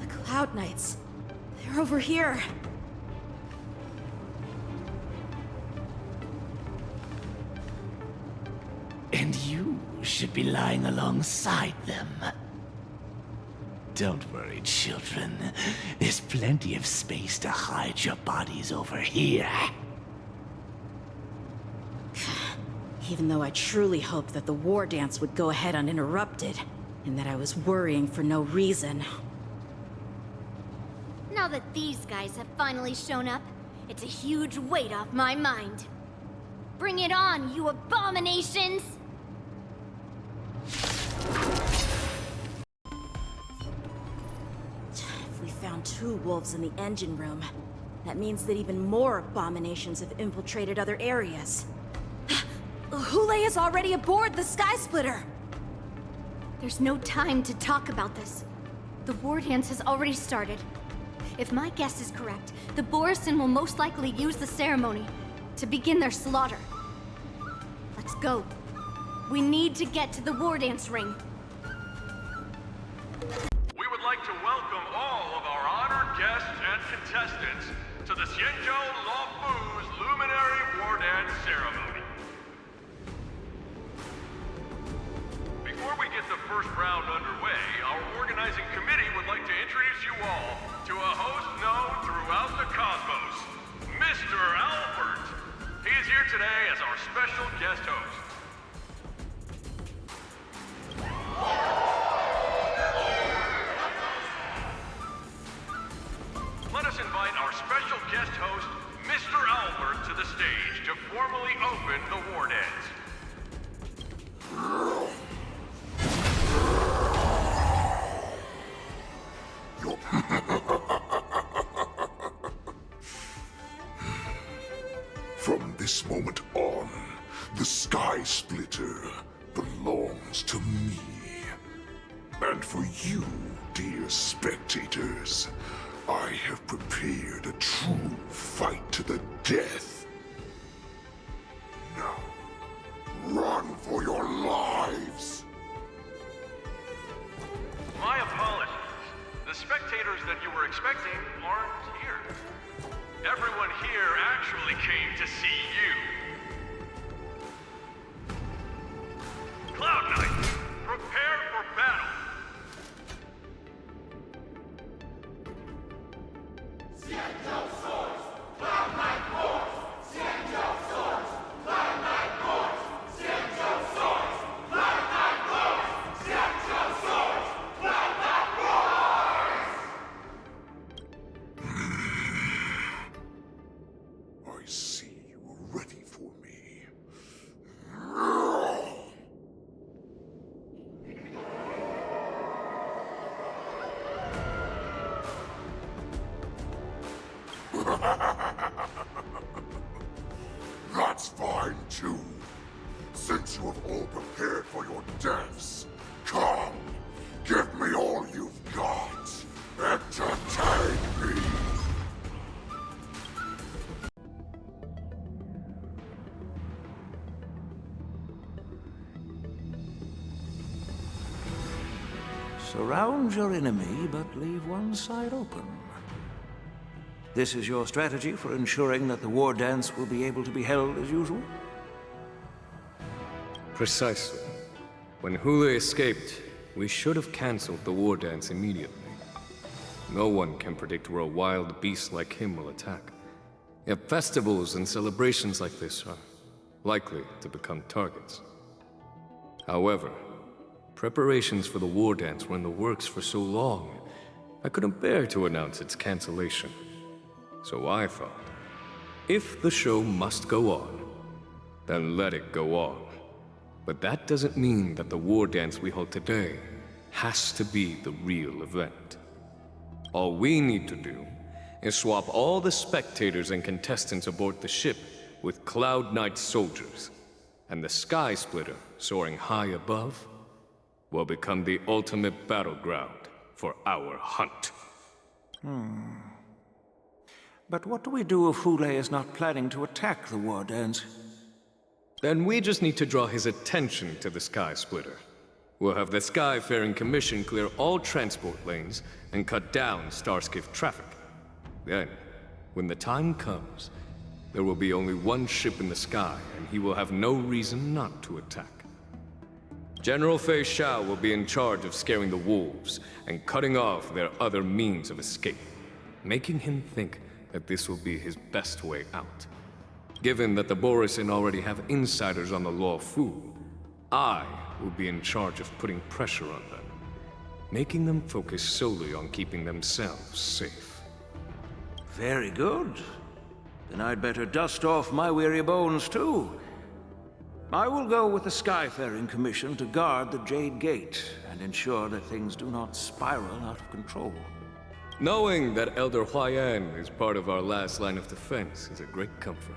S4: The Cloud Knights. They're over here.
S12: And you should be lying alongside them. Don't worry, children. There's plenty of space to hide your bodies over here.
S4: Even though I truly hoped that the war dance would go ahead uninterrupted, and that I was worrying for no reason.
S20: Now that these guys have finally shown up, it's a huge weight off my mind. Bring it on, you abominations!
S4: If we found 2 wolves in the engine room, that means that even more abominations have infiltrated other areas. Hule is already aboard the Sky Splitter!
S20: There's no time to talk about this. The war dance has already started. If my guess is correct, the Borisin will most likely use the ceremony to begin their slaughter. Let's go. We need to get to the war dance ring.
S21: We would like to welcome all of our honored guests and contestants to the Xianzhou Luofu's Luminary War Dance Ceremony. Before we get the first round underway, our organizing committee would like to introduce you all to a host known throughout the cosmos, Mr. Albert. He is here today as our special guest host. Let us invite our special guest host, Mr. Albert, to the stage to formally open the war dance.
S13: From this moment on, the Sky Splitter belongs to me. And for you, dear spectators, I have prepared a true fight to the death. Now, run for your lives!
S21: My apologies. The spectators that you were expecting aren't here. Everyone here actually came to see you. Cloud Knight, prepare for battle!
S13: I see you are ready for me. That's fine too. Since you have all prepared for your deaths, come, give me all you've got. Entertain me.
S7: Surround your enemy, but leave one side open. This is your strategy for ensuring that the war dance will be able to be held as usual?
S9: Precisely. When Hule escaped, we should have cancelled the war dance immediately. No one can predict where a wild beast like him will attack. Yet festivals and celebrations like this are likely to become targets. However, preparations for the war dance were in the works for so long, I couldn't bear to announce its cancellation. So I thought, if the show must go on, then let it go on. But that doesn't mean that the war dance we hold today has to be the real event. All we need to do is swap all the spectators and contestants aboard the ship with Cloud Knight soldiers, and the Sky Splitter, soaring high above, will become the ultimate battleground for our hunt.
S7: But what do we do if Hule is not planning to attack the war dance?
S9: Then we just need to draw his attention to the Sky Splitter. We'll have the Skyfaring Commission clear all transport lanes and cut down Starskiff traffic. Then, when the time comes, there will be only one ship in the sky, and he will have no reason not to attack. General Fei Xiao will be in charge of scaring the wolves and cutting off their other means of escape, making him think that this will be his best way out. Given that the Borisin already have insiders on the Law Fu, I will be in charge of putting pressure on them, making them focus solely on keeping themselves safe.
S7: Very good. Then I'd better dust off my weary bones too. I will go with the Skyfaring Commission to guard the Jade Gate and ensure that things do not spiral out of control.
S9: Knowing that Elder Huayan is part of our last line of defense is a great comfort.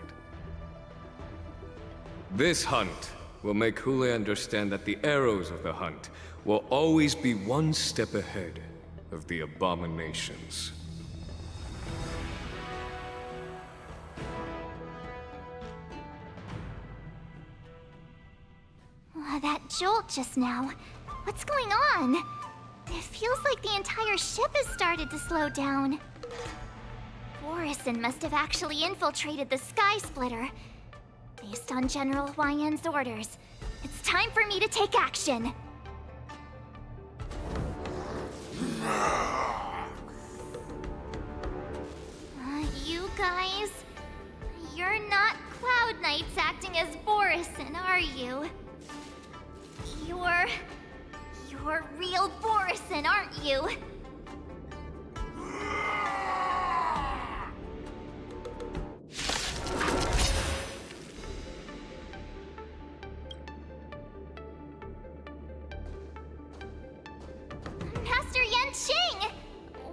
S9: This hunt will make Hule understand that the arrows of the hunt will always be one step ahead of the abominations.
S2: That jolt just now. What's going on? It feels like the entire ship has started to slow down. Borisin must have actually infiltrated the Sky Splitter. Based on General Huayan's orders, it's time for me to take action. You guys, you're not Cloud Knights acting as Borisin, are you? You're real Borisin, aren't you? Master Yanqing!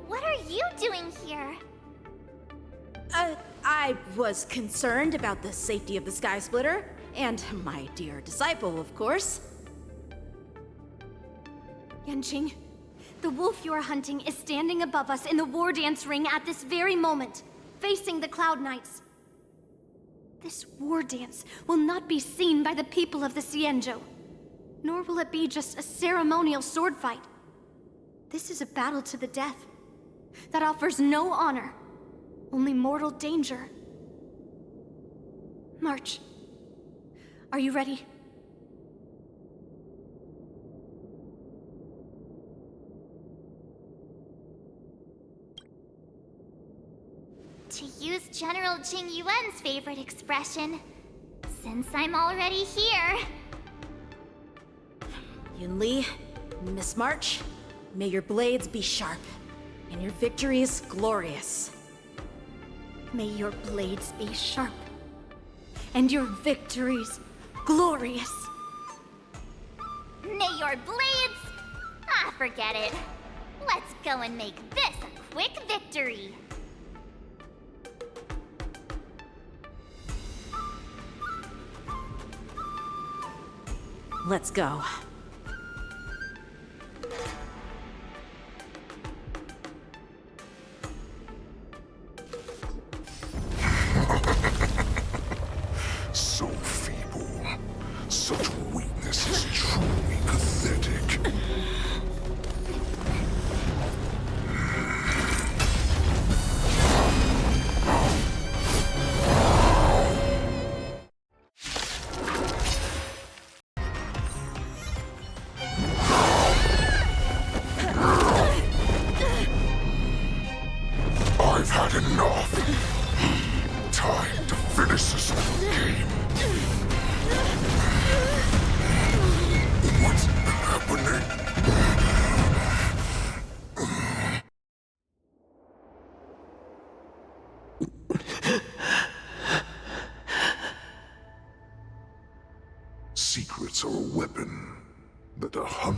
S2: What are you doing here?
S4: I was concerned about the safety of the Sky Splitter, and my dear disciple, of course.
S20: Yanqing, the wolf you are hunting is standing above us in the war dance ring at this very moment, facing the Cloud Knights. This war dance will not be seen by the people of the Xianzhou, nor will it be just a ceremonial sword fight. This is a battle to the death that offers no honor, only mortal danger. March. Are you ready?
S2: To use General Jing Yuan's favorite expression, since I'm already here.
S4: Yunli, Miss March, may your blades be sharp, and your victories glorious.
S20: May your blades be sharp, and your victories glorious.
S2: May your blades... Ah, forget it. Let's go and make this a quick victory.
S4: Let's go.
S13: So feeble. Such weakness is truly pathetic.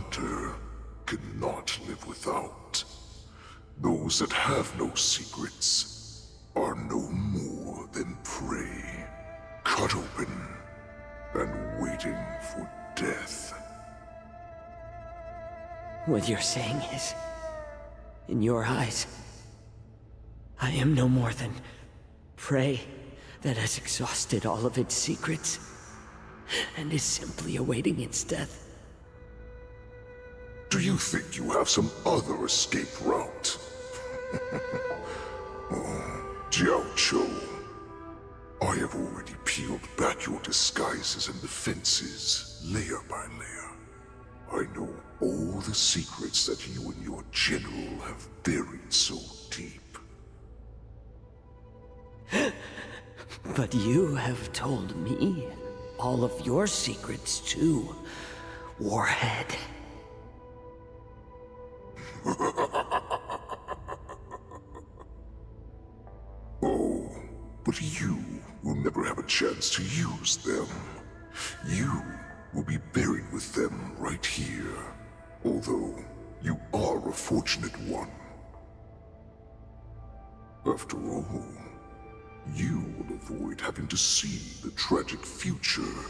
S13: hunter cannot live without. Those that have no secrets are no more than prey, cut open and waiting for death.
S11: What you're saying is, in your eyes, I am no more than prey that has exhausted all of its secrets and is simply awaiting its death.
S13: Do you think you have some other escape route? Oh, Jiao Cho, I have already peeled back your disguises and defenses, layer by layer. I know all the secrets that you and your general have buried so deep.
S11: But you have told me all of your secrets too, Warhead.
S13: Oh, but you will never have a chance to use them. You will be buried with them right here, although you are a fortunate one. After all, you will avoid having to see the tragic future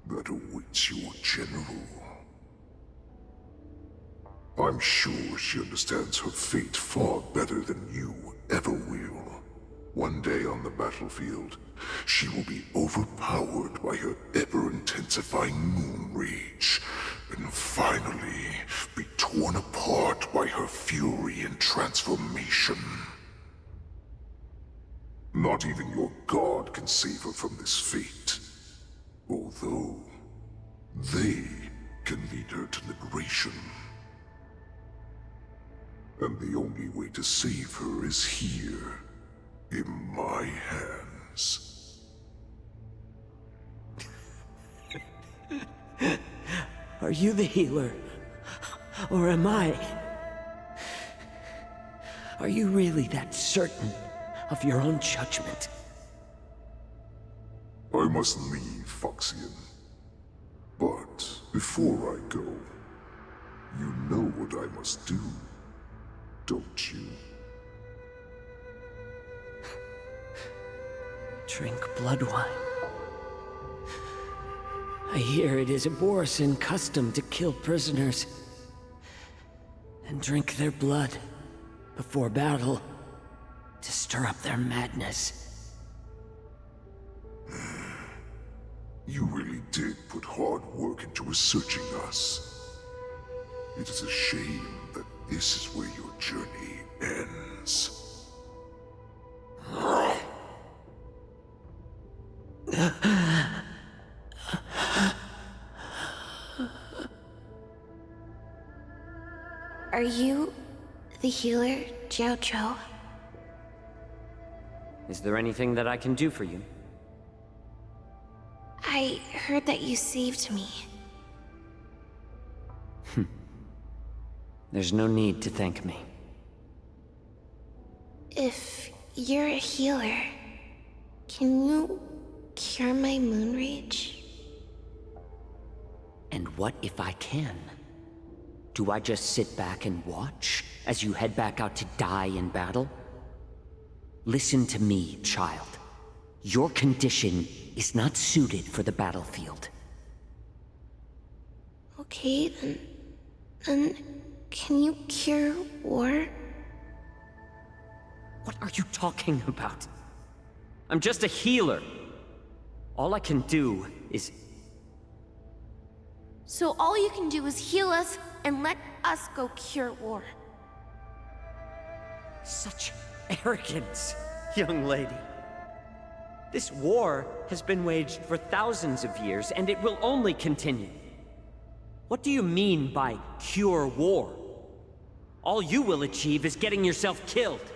S13: that awaits your general. I'm sure she understands her fate far better than you ever will. One day on the battlefield, she will be overpowered by her ever-intensifying moon rage, and finally be torn apart by her fury and transformation. Not even your god can save her from this fate, although they can lead her to liberation. And the only way to save her is here, in my hands.
S11: Are you the healer? Or am I? Are you really that certain of your own judgment?
S13: I must leave, Foxian. But before I go, you know what I must do, don't you?
S11: Drink blood wine. I hear it is a Borisin custom to kill prisoners and drink their blood before battle to stir up their madness.
S13: You really did put hard work into researching us. It is a shame that this is where your journey ends.
S1: Are you the healer, Jiao Cho?
S11: Is there anything that I can do for you?
S1: I heard that you saved me.
S11: There's no need to thank me.
S1: If you're a healer, can you cure my moon rage?
S11: And what if I can? Do I just sit back and watch as you head back out to die in battle? Listen to me, child. Your condition is not suited for the battlefield.
S1: Okay, then can you cure war?
S11: What are you talking about? I'm just a healer. All I can do is...
S1: So all you can do is heal us and let us go cure war.
S11: Such arrogance, young lady. This war has been waged for thousands of years, and it will only continue. What do you mean by cure war? All you will achieve is getting yourself killed.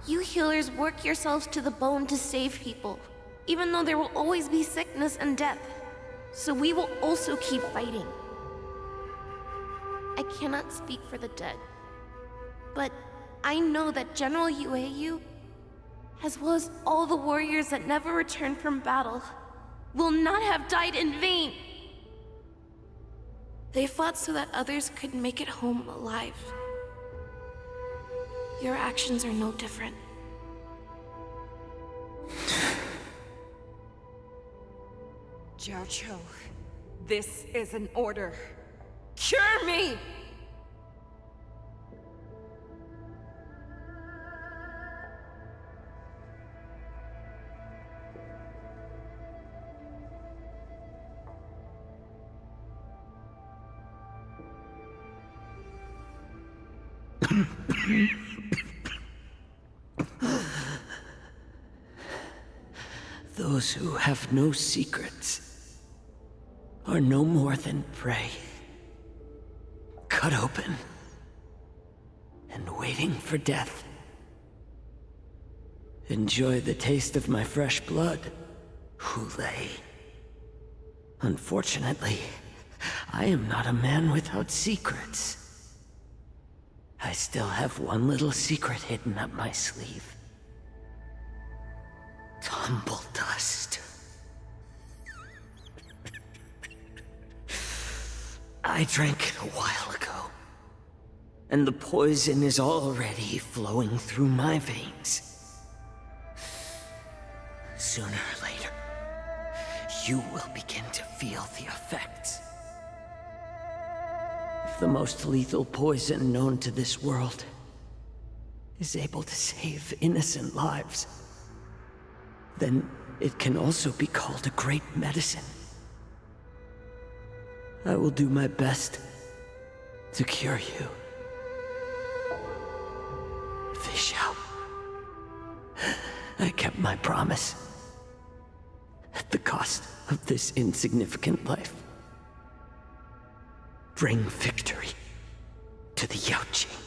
S1: You healers work yourselves to the bone to save people, even though there will always be sickness and death. So we will also keep fighting. I cannot speak for the dead, but I know that General Yueyu, as well as all the warriors that never returned from battle, will not have died in vain.
S10: They fought so that others could make it home alive. Your actions are no different.
S5: Jiao, this is an order. Cure me!
S11: Those who have no secrets are no more than prey. Cut open and waiting for death. Enjoy the taste of my fresh blood, Hule. Unfortunately, I am not a man without secrets. I still have one little secret hidden up my sleeve. Tumble dust. I drank it a while ago, and the poison is already flowing through my veins. Sooner or later, you will begin to feel the effects. If the most lethal poison known to this world is able to save innocent lives, then it can also be called a great medicine. I will do my best to cure you. Fish out. I kept my promise. At the cost of this insignificant life. Bring victory to the Yaoqing.